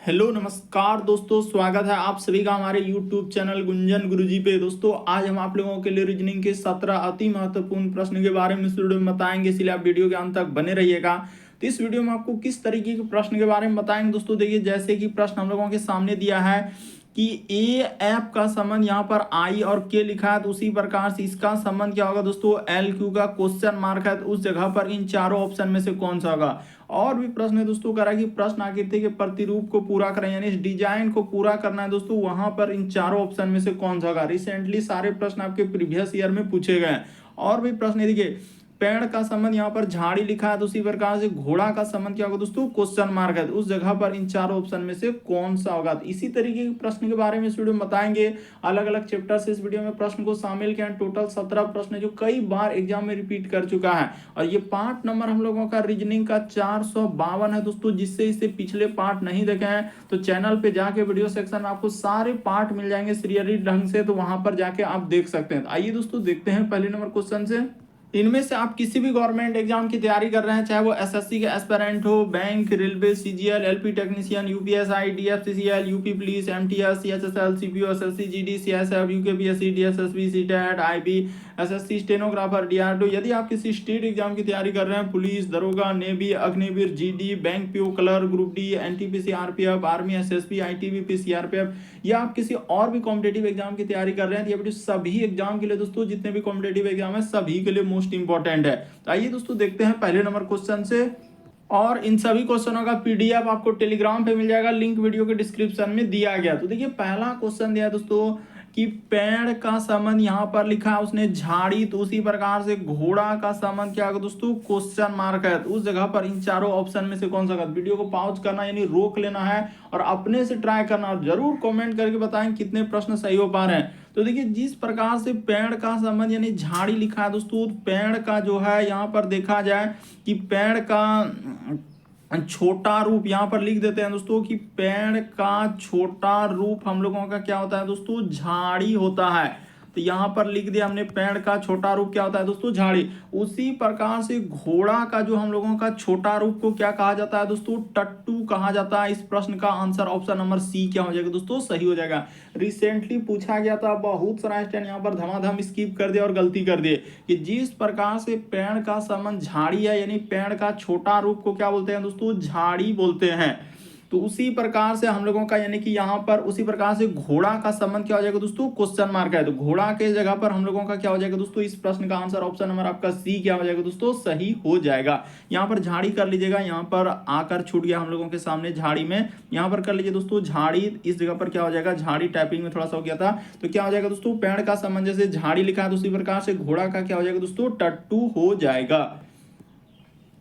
Hello नमस्कार दोस्तों, स्वागत है आप सभी का हमारे YouTube चैनल गुंजन गुरुजी पे। दोस्तों आज हम आप लोगों के लिए रीजनिंग के 17 अति महत्वपूर्ण प्रश्न के बारे में इस वीडियो में बताएंगे, इसलिए आप वीडियो के अंत तक बने रहिएगा। तो इस वीडियो में आपको किस तरीके के प्रश्न के बारे में बताएंगे दोस्तों, देखिए जैसे कि प्रश्न हम लोगों के सामने दिया है कि ए एफ का संबंध यहाँ पर आई और के लिखा है, तो उसी प्रकार से इसका संबंध क्या होगा दोस्तों, एल क्यू का क्वेश्चन मार्क है, तो उस जगह पर इन चारों ऑप्शन में से कौन सा होगा। और भी प्रश्न है दोस्तों, कह रहा है कि प्रश्न आकृति के प्रतिरूप को पूरा करें, यानी इस डिजाइन को पूरा करना है दोस्तों, वहां पर इन चारों ऑप्शन में से कौन सा होगा। रिसेंटली सारे प्रश्न आपके प्रीवियस ईयर में पूछे गए हैं। और भी प्रश्न देखिए, पेड़ का संबंध यहाँ पर झाड़ी लिखा है, तो उसी प्रकार से घोड़ा का संबंध क्या होगा दोस्तों, क्वेश्चन मार्क है, तो उस जगह पर इन चारों ऑप्शन में से कौन सा होगा। तो इसी तरीके के प्रश्न के बारे में इस वीडियो में बताएंगे। अलग अलग चैप्टर से इस वीडियो में प्रश्न को शामिल किया। टोटल 17 प्रश्न जो कई बार एग्जाम में रिपीट कर चुका है, और ये पार्ट नंबर हम लोगों का रीजनिंग का 452 है दोस्तों। जिससे इससे पिछले पार्ट नहीं देखे हैं तो चैनल पे जाके वीडियो सेक्शन में आपको सारे पार्ट मिल जाएंगे सीरियली ढंग से, तो वहां पर जाके आप देख सकते हैं। तो आइए दोस्तों देखते हैं पहले नंबर क्वेश्चन से। इनमें से आप किसी भी गवर्नमेंट एग्जाम की तैयारी कर रहे हैं, चाहे वो एसएससी के एस्पिरेंट हो, bank, railway, CGL, LP technician, UPSI, DFCCL, UP police, MTS, CHSL, CPO, SSC, GD, CSF, UKPSC, DSSB, CTET, IB, SSC, stenographer, DRDO. यदि आप किसी स्टेट एग्जाम की तैयारी कर रहे हैं, पुलिस, दरोगा, navy, Agniveer, GD, bank PO, clerk, group D, NTPC, RPF, army, SSB, ITBP, CRPF, या आप किसी और भी कॉम्पिटेटिव एग्जाम की तैयारी कर रहे हैं, तो ये सभी एग्जाम के लिए दोस्तों, जितने भी कॉम्पिटेटिव एग्जाम है सभी के लिए मोस्ट इंपॉर्टेंट है। तो आइए दोस्तों देखते हैं पहले नंबर क्वेश्चन से। और इन सभी क्वेश्चनों का पीडीएफ आपको टेलीग्राम पे मिल जाएगा, लिंक वीडियो के डिस्क्रिप्शन में दिया गया। तो देखिए पहला क्वेश्चन दिया दोस्तों कि पेड़ का संबंध यहाँ पर लिखा है उसने झाड़ी, तो उसी प्रकार से घोड़ा का संबंध क्या होगा दोस्तों, क्वेश्चन मार्क है, तो उस जगह पर इन चारों ऑप्शन में से कौन सा होगा। वीडियो को पॉज करना यानी रोक लेना है और अपने से ट्राई करना, और जरूर कमेंट करके बताएं कितने प्रश्न सही हो पा रहे हैं। तो देखिए जिस प्रकार से पेड़ का संबंध यानी झाड़ी लिखा है दोस्तों, पेड़ का जो है यहाँ पर देखा जाए कि पेड़ का छोटा रूप यहाँ पर लिख देते हैं दोस्तों कि पेड़ का छोटा रूप हम लोगों का क्या होता है दोस्तों, झाड़ी होता है। तो यहाँ पर लिख दिया हमने, पेड़ का छोटा रूप क्या होता है दोस्तों, झाड़ी। उसी प्रकार से घोड़ा का जो हम लोगों का छोटा रूप को क्या कहा जाता है दोस्तों, टट्टू कहा जाता है। इस प्रश्न का आंसर ऑप्शन नंबर सी क्या हो जाएगा दोस्तों, सही हो जाएगा। रिसेंटली पूछा गया था, बहुत सारा स्टूडेंट यहाँ पर धमाधम स्किप कर दिया और गलती कर दिए कि जिस प्रकार से पेड़ का संबंध झाड़ी है, यानी पेड़ का छोटा रूप को क्या बोलते हैं दोस्तों, झाड़ी बोलते हैं। तो उसी प्रकार से हम लोगों का यानी कि यहाँ पर उसी प्रकार से घोड़ा का संबंध क्या हो जाएगा दोस्तों, क्वेश्चन मार्क है, तो घोड़ा के जगह पर हम लोगों का क्या हो जाएगा दोस्तों, इस प्रश्न का आंसर ऑप्शन नंबर आपका सी क्या हो जाएगा दोस्तों, सही हो जाएगा। यहाँ पर झाड़ी कर लीजिएगा, यहाँ पर आकर छूट गया हम लोगों के सामने झाड़ी में, यहाँ पर कर लीजिए दोस्तों झाड़ी, इस जगह पर क्या हो जाएगा, झाड़ी टाइपिंग में थोड़ा सा हो गया था, तो क्या हो जाएगा दोस्तों, पेड़ का संबंध जैसे झाड़ी लिखा है, तो उसी प्रकार से घोड़ा का क्या हो जाएगा दोस्तों, टट्टू हो जाएगा।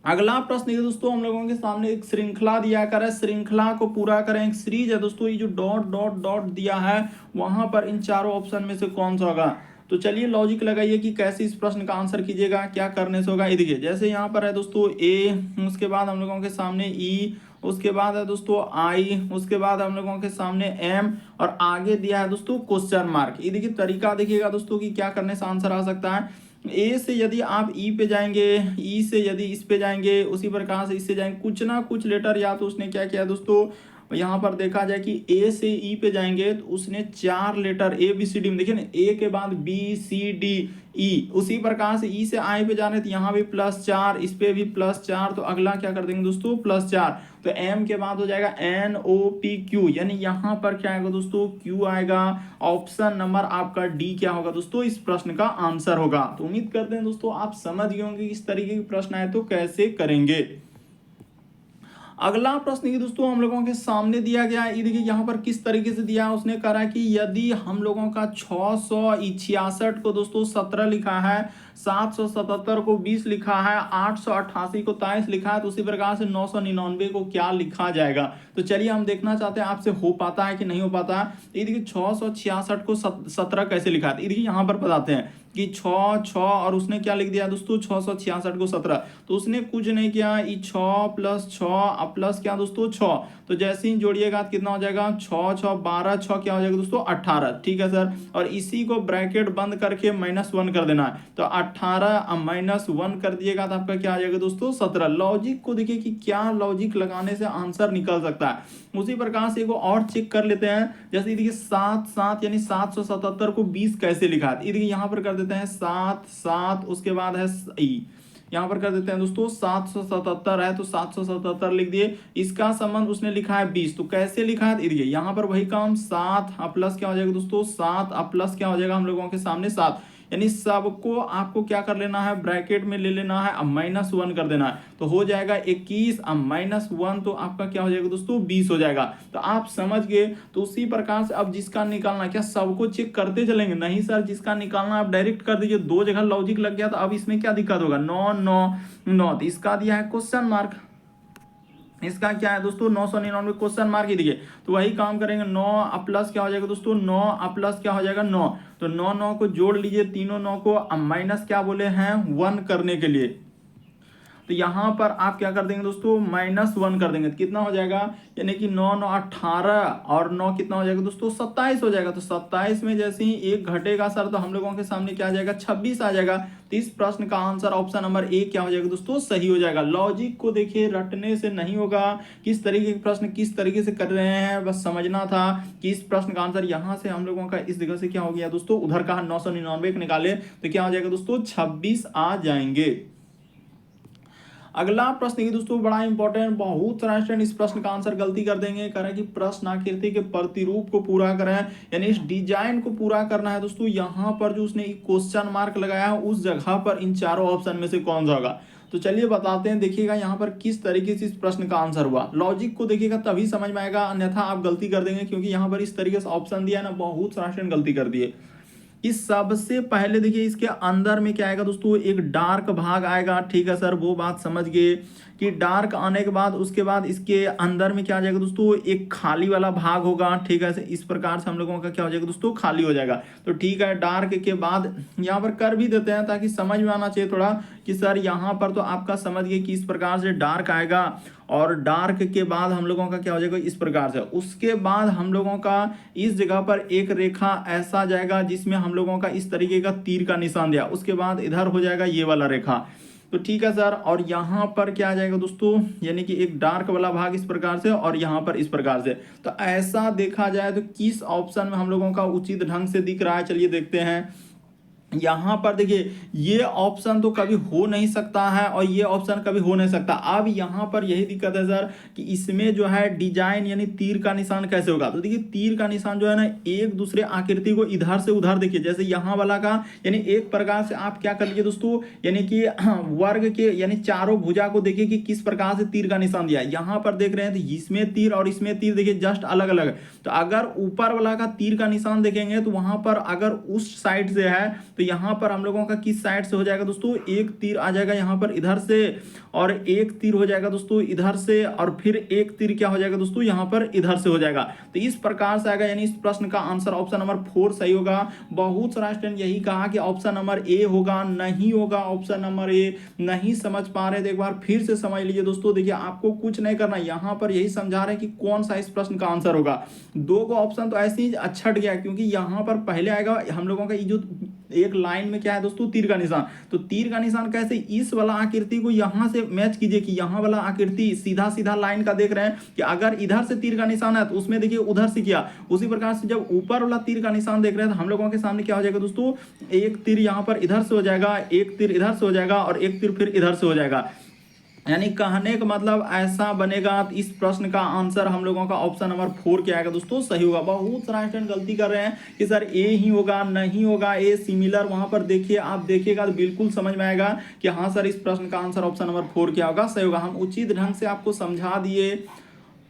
अगला प्रश्न है दोस्तों, हम लोगों के सामने एक श्रृंखला दिया कर है, श्रृंखला को पूरा करें, एक सीरीज है दोस्तों, ये जो डॉट डॉट डॉट दिया है वहां पर इन चारों ऑप्शन में से कौन सा होगा। तो चलिए लॉजिक लगाइए कि कैसे इस प्रश्न का आंसर कीजिएगा, क्या करने से होगा। ये देखिए जैसे यहाँ पर है दोस्तों ए, उसके बाद हम लोगों के सामने ई, उसके बाद है दोस्तों आई, उसके बाद हम लोगों के सामने एम, और आगे दिया है दोस्तों क्वेश्चन मार्क। ये देखिए तरीका देखिएगा दोस्तों कि क्या करने से आंसर आ सकता है। ए से यदि आप ई पे जाएंगे, ई से यदि इस पे जाएंगे, उसी प्रकार से इससे जाएंगे, कुछ ना कुछ लेटर, या तो उसने क्या किया दोस्तों, यहाँ पर देखा जाए कि ए से ई पे जाएंगे तो उसने 4 letter A B C D में, देखिए ना, ए के बाद बी सी डी ई, उसी प्रकार से ई से आई पे जा रहे तो यहाँ भी +4, इस पे भी +4, तो अगला क्या कर देंगे दोस्तों, +4, तो एम के बाद हो जाएगा एन ओ पी क्यू, यानी यहाँ पर क्या आएगा दोस्तों, क्यू आएगा। ऑप्शन नंबर आपका डी क्या होगा दोस्तों, इस प्रश्न का आंसर होगा। तो उम्मीद करते हैं दोस्तों आप समझ गए होंगे इस तरीके के प्रश्न आए तो कैसे करेंगे। अगला प्रश्न ये दोस्तों हम लोगों के सामने दिया गया है, ये देखिए यहाँ पर किस तरीके से दिया है, उसने कहा कि यदि हम लोगों का 666 को दोस्तों 17 लिखा है, 777 को 20 लिखा है, 888 को 23 लिखा है, तो उसी प्रकार से 999 को क्या लिखा जाएगा। तो चलिए हम देखना चाहते हैं आपसे हो पाता है कि नहीं हो पाता है। ये देखिए 666 को 17 कैसे लिखा है, ये देखिए यहाँ पर बताते हैं कि 6 और उसने क्या लिख दिया दोस्तों 666 को 17, तो उसने कुछ नहीं किया, ये 6 प्लस 6 प्लस क्या दोस्तों 6, तो जैसे ही जोड़िएगा तो कितना हो जाएगा 6 6 12, 6 क्या हो जाएगा दोस्तों 18, ठीक है सर। और इसी को ब्रैकेट बंद करके -1 कर देना है, तो 18 -1 कर दिएगा तो आपका क्या आ जाएगा दोस्तों 17। लॉजिक को देखिए कि क्या लॉजिक लगाने से आंसर निकल सकता है। उसी प्रकार से एक और चेक कर लेते हैं, जैसे देखिए 7 7 यानी 777 को 20 कैसे लिखा है, देखिए यहाँ पर कर देते हैं 7 7, उसके बाद है यहाँ पर कर देते हैं दोस्तों 777 है तो 777 लिख दिए, इसका संबंध उसने लिखा है 20, तो कैसे लिखा है देखिए यहाँ पर वही काम 7 प्लस क्या हो जाएगा दोस्तों 7 प्लस क्या हो जाएगा हम लोगों के सामने 7, यानी सबको आपको क्या कर लेना है ब्रैकेट में ले लेना है, अब -1 कर देना है, तो हो जाएगा 21, अब -1 तो आपका क्या हो जाएगा दोस्तों 20 हो जाएगा। तो आप समझ गए। तो उसी प्रकार से अब जिसका निकालना, क्या सबको चेक करते चलेंगे, नहीं सर, जिसका निकालना आप डायरेक्ट कर दीजिए, दो जगह लॉजिक लग गया तो अब इसमें क्या दिक्कत होगा 9 9 9, तो इसका दिया है क्वेश्चन मार्क, इसका क्या है दोस्तों 999 क्वेश्चन मार्क ही दिए, तो वही काम करेंगे 9 प्लस क्या हो जाएगा दोस्तों 9 प्लस क्या हो जाएगा 9, तो 9 9 को जोड़ लीजिए, तीनों 9 को माइनस क्या बोले हैं 1 करने के लिए, तो यहां पर आप क्या कर देंगे दोस्तों -1 कर देंगे, तो कितना हो जाएगा, यानी कि 9 9 18 और 9 कितना हो जाएगा दोस्तों 27 हो जाएगा, तो 27 में जैसे ही एक घटेगा सर तो हम लोगों के सामने क्या आ जाएगा 26 आ जाएगा। तो इस प्रश्न का आंसर ऑप्शन नंबर ए क्या हो जाएगा दोस्तों सही हो जाएगा। लॉजिक को देखिए रटने से नहीं होगा, किस तरीके के प्रश्न किस तरीके से कर रहे हैं बस समझना था कि इस प्रश्न का आंसर यहां से हम लोगों का इस जगह से क्या हो गया दोस्तों, उधर का 999 निकाले तो क्या हो जाएगा दोस्तों 26 आ जाएंगे। अगला प्रश्न ये दोस्तों बड़ा इंपॉर्टेंट, बहुत सारा स्टूडेंट इस प्रश्न का आंसर गलती कर देंगे, कह रहे हैं कि प्रश्न आकृति के प्रतिरूप को पूरा करें, यानी इस डिजाइन को पूरा करना है दोस्तों। यहाँ पर जो उसने क्वेश्चन मार्क लगाया है उस जगह पर इन चारों ऑप्शन में से कौन सा होगा, तो चलिए बताते हैं। देखिएगा यहाँ पर किस तरीके से इस प्रश्न का आंसर हुआ, लॉजिक को देखिएगा तभी समझ में आएगा, अन्यथा आप गलती कर देंगे, क्योंकि यहाँ पर इस तरीके से ऑप्शन दिया है ना, बहुत सारा स्टूडेंट गलती कर दिए। इस सबसे पहले देखिए इसके अंदर में क्या आएगा दोस्तों, एक डार्क भाग आएगा, ठीक है सर, वो बात समझ गए कि डार्क आने के बाद उसके बाद इसके अंदर में क्या आ जाएगा दोस्तों, एक खाली वाला भाग होगा, ठीक है, इस प्रकार से हम लोगों का क्या हो जाएगा दोस्तों खाली हो जाएगा। तो ठीक है, डार्क के बाद यहाँ पर कर भी देते हैं ताकि समझ में आना चाहिए थोड़ा कि सर यहाँ पर तो आपका समझ गए कि इस प्रकार से डार्क आएगा, और डार्क के बाद हम लोगों का क्या हो जाएगा इस प्रकार से, उसके बाद हम लोगों का इस जगह पर एक रेखा ऐसा जाएगा जिसमें हम लोगों का इस तरीके का तीर का निशान दिया, उसके बाद इधर हो जाएगा ये वाला रेखा, तो ठीक है सर। और यहाँ पर क्या आ जाएगा दोस्तों, यानी कि एक डार्क वाला भाग इस प्रकार से और यहाँ पर इस प्रकार से। तो ऐसा देखा जाए तो किस ऑप्शन में हम लोगों का उचित ढंग से दिख रहा है, चलिए देखते हैं। यहाँ पर देखिए ये ऑप्शन तो कभी हो नहीं सकता है और ये ऑप्शन कभी हो नहीं सकता। अब यहाँ पर यही दिक्कत है सर कि इसमें जो है डिजाइन यानी तीर का निशान कैसे होगा, तो देखिए तीर का निशान जो है ना एक दूसरे आकृति को इधर से उधर देखिए, जैसे यहाँ वाला का यानी एक प्रकार से आप क्या कर लीजिए दोस्तों, यानी कि वर्ग के यानी चारों भुजा को देखिए कि किस प्रकार से तीर का निशान दिया है। यहाँ पर देख रहे हैं तो इसमें तीर और इसमें तीर देखिए जस्ट अलग अलग है। तो अगर ऊपर वाला का तीर का निशान देखेंगे तो वहां पर अगर उस साइड से है तो यहाँ पर हम लोगों का किस साइड से हो जाएगा दोस्तों, एक तीर आ जाएगा यहाँ पर इधर से और एक तीर हो जाएगा दोस्तों इधर से और फिर एक तीर क्या हो जाएगा दोस्तों यहाँ पर इधर से हो जाएगा। तो इस प्रकार से आएगा, यानी इस प्रश्न का आंसर ऑप्शन नंबर 4 सही होगा। बहुत सारा स्टूडेंट यही कहा कि ऑप्शन नंबर ए होगा, नहीं होगा ऑप्शन नंबर ए, नहीं समझ पा रहे तो एक बार फिर से समझ लीजिए दोस्तों। देखिए आपको कुछ नहीं करना, यहाँ पर यही समझा रहे हैं कि कौन सा इस प्रश्न का आंसर होगा। दो को ऑप्शन तो ऐसे ही छट गया क्योंकि यहाँ पर पहले आएगा हम लोगों का ये जो एक लाइन में क्या है दोस्तों तीर का निशान, तो तीर का निशान कैसे, इस वाला आकृति को यहां से मैच कीजिए कि यहाँ वाला आकृति सीधा सीधा लाइन का देख रहे हैं कि अगर इधर से तीर का निशान है तो उसमें देखिए उधर से किया, उसी प्रकार से जब ऊपर वाला तीर का निशान देख रहे हैं तो हम लोगों के सामने क्या हो जाएगा दोस्तों, एक तीर यहाँ पर इधर से हो जाएगा, एक तीर इधर से हो जाएगा और एक तीर फिर इधर से हो जाएगा। यानी कहने का मतलब ऐसा बनेगा। इस प्रश्न का आंसर हम लोगों का ऑप्शन नंबर 4 क्या आएगा दोस्तों सही होगा। बहुत सारा स्टूडेंट गलती कर रहे हैं कि सर ए ही होगा, नहीं होगा, ए सिमिलर, वहां पर देखिए आप देखिएगा तो बिल्कुल समझ में आएगा कि हाँ सर इस प्रश्न का आंसर ऑप्शन नंबर 4 क्या होगा सही होगा। हम उचित ढंग से आपको समझा दिए।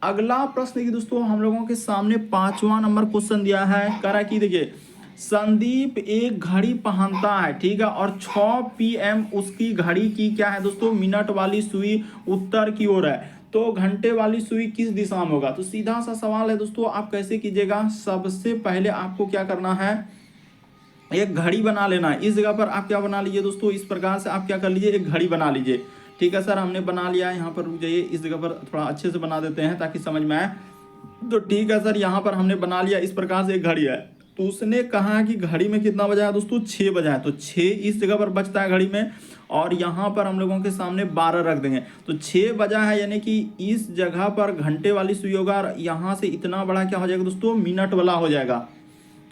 अगला प्रश्न की दोस्तों हम लोगों के सामने 5वां नंबर क्वेश्चन दिया है, करा कि देखिए संदीप एक घड़ी पहनता है, ठीक है, और 6 PM उसकी घड़ी की क्या है दोस्तों, मिनट वाली सुई उत्तर की ओर है, तो घंटे वाली सुई किस दिशा में होगा। तो सीधा सा सवाल है दोस्तों, आप कैसे कीजिएगा, सबसे पहले आपको क्या करना है, एक घड़ी बना लेना है। इस जगह पर आप क्या बना लीजिए दोस्तों, इस प्रकार से आप क्या कर लीजिए, एक घड़ी बना लीजिए। ठीक है सर, हमने बना लिया है। यहाँ पर रुक जाइए, इस जगह पर थोड़ा अच्छे से बना देते हैं ताकि समझ में आए। तो ठीक है सर, यहाँ पर हमने बना लिया, इस प्रकार से एक घड़ी है। तो उसने कहा कि घड़ी में कितना बजा है दोस्तों, 6 बजा है। तो 6 इस जगह पर बजता है घड़ी में, और यहाँ पर हम लोगों के सामने 12 रख देंगे। तो 6 बजा है, यानी कि इस जगह पर घंटे वाली सुई होगा, और यहाँ से इतना बड़ा क्या हो जाएगा दोस्तों, मिनट वाला हो जाएगा।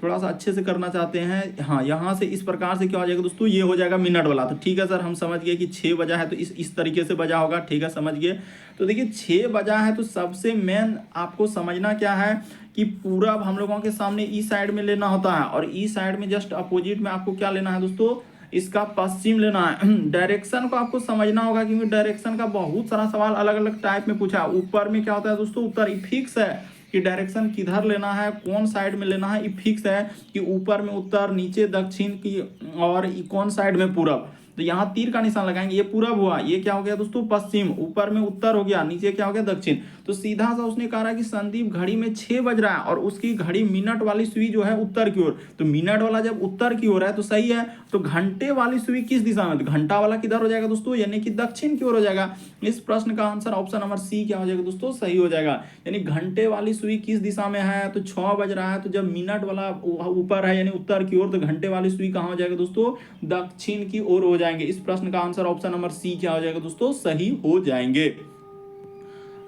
थोड़ा सा अच्छे से करना चाहते हैं, हाँ, यहाँ से इस प्रकार से क्या हो जाएगा दोस्तों, ये हो जाएगा मिनट वाला। तो ठीक है सर, हम समझ गए कि 6 बजा है तो इस तरीके से बजा होगा। ठीक है, समझ गए। तो देखिए 6 बजा है तो सबसे मेन आपको समझना क्या है कि पूरब हम लोगों के सामने ई साइड में लेना होता है, और ई साइड में जस्ट अपोजिट में आपको क्या लेना है दोस्तों, इसका पश्चिम लेना है। डायरेक्शन को आपको समझना होगा, क्योंकि डायरेक्शन का बहुत सारा सवाल अलग अलग टाइप में पूछा है। ऊपर में क्या होता है दोस्तों, उत्तर फिक्स है कि डायरेक्शन किधर लेना है, कौन साइड में लेना है, ये फिक्स है कि ऊपर में उत्तर, नीचे दक्षिण की, और कौन साइड में पूरब। तो यहाँ तीर का निशान लगाएंगे, ये पूरब हुआ, ये क्या हो गया दोस्तों, पश्चिम। ऊपर में उत्तर हो गया, नीचे क्या हो गया, दक्षिण। तो सीधा सा उसने कहा कि संदीप घड़ी में 6 बज रहा है, और उसकी घड़ी मिनट वाली सुई जो है उत्तर की ओर। तो मिनट वाला जब उत्तर की ओर है तो सही है। तो घंटे वाली सुई किस दिशा में, तो घंटा वाला किधर हो जाएगा दोस्तों, यानी कि दक्षिण की ओर हो जाएगा। इस प्रश्न का आंसर ऑप्शन नंबर सी क्या हो जाएगा दोस्तों, सही हो जाएगा। यानी घंटे वाली सुई किस दिशा में है, तो 6 बज रहा है, तो जब मिनट वाला ऊपर है यानी उत्तर की ओर, तो घंटे वाली सुई कहाँ हो जाएगा दोस्तों, दक्षिण की ओर हो जाएंगे। इस प्रश्न का आंसर ऑप्शन नंबर सी क्या हो जाएगा दोस्तों, सही हो जाएंगे।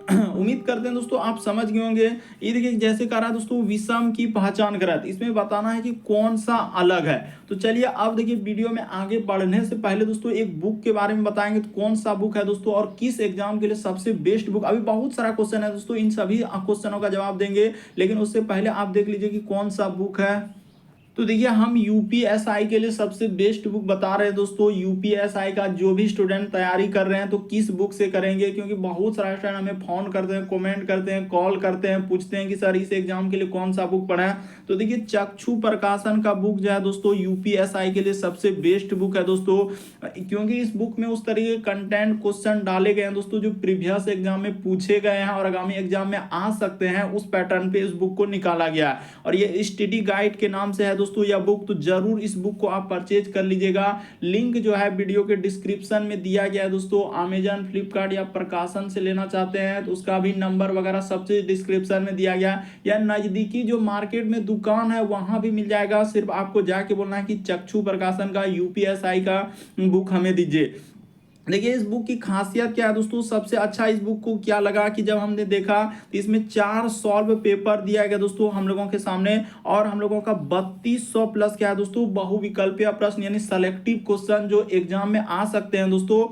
उम्मीद करते हैं दोस्तों आप समझ गए होंगे। ये देखिए जैसे कह रहा है दोस्तों, विषम की पहचान करा, इसमें बताना है कि कौन सा अलग है। तो चलिए अब देखिए, वीडियो में आगे बढ़ने से पहले दोस्तों एक बुक के बारे में बताएंगे। तो कौन सा बुक है दोस्तों, और किस एग्जाम के लिए सबसे बेस्ट बुक। अभी बहुत सारा क्वेश्चन है दोस्तों, इन सभी क्वेश्चनों का जवाब देंगे, लेकिन उससे पहले आप देख लीजिए कि कौन सा बुक है। तो देखिए हम यूपीएसआई के लिए सबसे बेस्ट बुक बता रहे हैं दोस्तों। यूपीएसआई का जो भी स्टूडेंट तैयारी कर रहे हैं तो किस बुक से करेंगे, क्योंकि बहुत सारे स्टूडेंट हमें फोन करते हैं, कमेंट करते हैं, कॉल करते हैं, पूछते हैं कि सर इस एग्जाम के लिए कौन सा बुक पढ़ा है। तो देखिए चक्षु प्रकाशन का बुक जो है दोस्तों, यूपीएसआई के लिए सबसे बेस्ट बुक है दोस्तों, क्योंकि इस बुक में उस तरीके के कंटेंट क्वेश्चन डाले गए हैं दोस्तों जो प्रीवियस एग्जाम में पूछे गए हैं और आगामी एग्जाम में आ सकते हैं, उस पैटर्न पे इस बुक को निकाला गया है। और ये स्टडी गाइड के नाम से है दोस्तों यह बुक। तो जरूर इस बुक को आप परचेज कर लीजिएगा। लिंक जो है वीडियो के डिस्क्रिप्शन में दिया गया है दोस्तों। अमेजन, फ्लिपकार्ट या प्रकाशन से लेना चाहते हैं तो उसका भी नंबर वगैरह सब चीज डिस्क्रिप्शन में दिया गया, या नजदीकी जो मार्केट में दुकान है वहां भी मिल जाएगा। सिर्फ आपको जाके बोलना है कि चक्षु प्रकाशन का यूपीएसआई का बुक हमें दीजिए। देखिए इस बुक की खासियत क्या है दोस्तों, सबसे अच्छा इस बुक को क्या लगा कि जब हमने देखा तो इसमें 4 सॉल्व पेपर दिया गया दोस्तों हम लोगों के सामने, और हम लोगों का 3200 प्लस क्या है दोस्तों, बहुविकल्पीय प्रश्न यानी सेलेक्टिव क्वेश्चन जो एग्जाम में आ सकते हैं दोस्तों।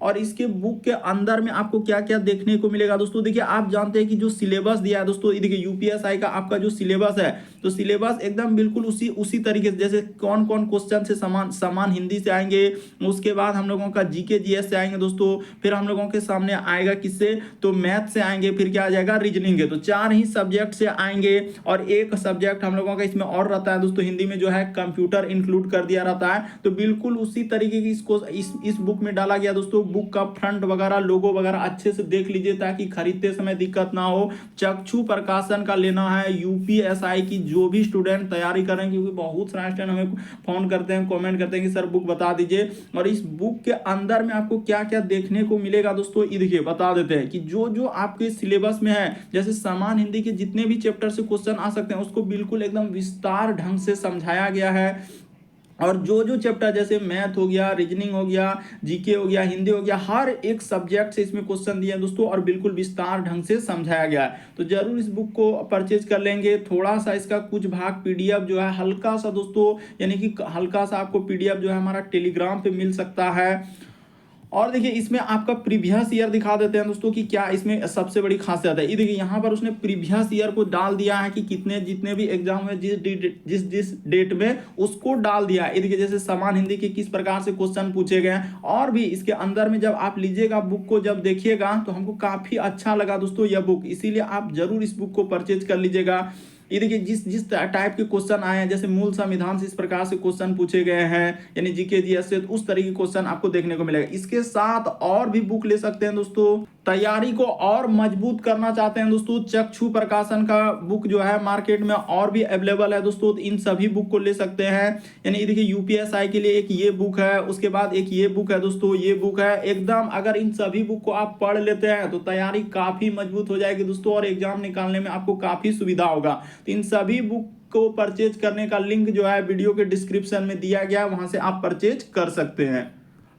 और इसके बुक के अंदर में आपको क्या क्या देखने को मिलेगा दोस्तों। देखिए आप जानते हैं कि जो सिलेबस दिया है दोस्तों, देखिए यूपीएसआई का आपका जो सिलेबस है, तो सिलेबस एकदम बिल्कुल उसी तरीके से, जैसे कौन कौन क्वेश्चन से समान हिंदी से आएंगे, उसके बाद हम लोगों का जीके जीएस से आएंगे दोस्तों, फिर हम लोगों के सामने आएगा किससे, तो मैथ से आएंगे, फिर क्या आ जाएगा, रीजनिंग है। तो 4 ही सब्जेक्ट से आएंगे, और एक सब्जेक्ट हम लोगों का इसमें और रहता है दोस्तों, हिंदी में जो है कंप्यूटर इंक्लूड कर दिया रहता है। तो बिल्कुल उसी तरीके की इसको इस बुक में डाला गया दोस्तों। बुक का फ्रंट वगैरह, लोगो वगैरह अच्छे से देख लीजिए ताकि खरीदते समय दिक्कत ना हो। चक्षु प्रकाशन का लेना है यूपीएसआई की जो भी स्टूडेंट तैयारी कर रहे हैं, क्योंकि बहुत सारे स्टूडेंट हमें फोन करते हैं, कमेंट करते हैं कि सर बुक बता दीजिए। और इस बुक के अंदर में आपको क्या क्या देखने को मिलेगा दोस्तों, ये देखिए बता देते हैं कि जो जो आपके सिलेबस में है, जैसे समान हिंदी के जितने भी चैप्टर से क्वेश्चन आ सकते हैं उसको बिल्कुल एकदम विस्तार ढंग से समझाया गया है। और जो जो चैप्टर जैसे मैथ हो गया, रीजनिंग हो गया, जीके हो गया, हिंदी हो गया, हर एक सब्जेक्ट से इसमें क्वेश्चन दिए हैं दोस्तों, और बिल्कुल विस्तार ढंग से समझाया गया है। तो जरूर इस बुक को परचेज कर लेंगे। थोड़ा सा इसका कुछ भाग पीडीएफ जो है हल्का सा दोस्तों, यानी कि हल्का सा आपको पीडीएफ जो है हमारा टेलीग्राम पे मिल सकता है। और देखिए इसमें आपका प्रीवियस ईयर दिखा देते हैं दोस्तों कि क्या इसमें सबसे बड़ी खासियत है। ये देखिए यहाँ पर उसने प्रीवियस ईयर को डाल दिया है कि कितने जितने भी एग्जाम में जिस डेट में उसको डाल दिया है। ये देखिए जैसे समान हिंदी के किस प्रकार से क्वेश्चन पूछे गए हैं, और भी इसके अंदर में जब आप लीजिएगा बुक को, जब देखिएगा तो हमको काफी अच्छा लगा दोस्तों यह बुक, इसीलिए आप जरूर इस बुक को परचेज कर लीजिएगा। ये देखिए जिस जिस टाइप के क्वेश्चन आए हैं, जैसे मूल संविधान से इस प्रकार से क्वेश्चन पूछे गए हैं, यानी जीके जीएस से, उस तरीके के क्वेश्चन आपको देखने को मिलेगा। इसके साथ और भी बुक ले सकते हैं दोस्तों। तैयारी को और मजबूत करना चाहते हैं दोस्तों, चक्षु प्रकाशन का बुक जो है मार्केट में और भी अवेलेबल है दोस्तों, तो इन सभी बुक को ले सकते हैं। यानी देखिए यूपीएसआई के लिए एक ये बुक है, उसके बाद एक ये बुक है दोस्तों, ये बुक है एकदम। अगर इन सभी बुक को आप पढ़ लेते हैं तो तैयारी काफी मजबूत हो जाएगी दोस्तों, और एग्जाम निकालने में आपको काफी सुविधा होगा। तो इन सभी बुक को परचेज करने का लिंक जो है वीडियो के डिस्क्रिप्शन में दिया गया, वहां से आप परचेज कर सकते हैं।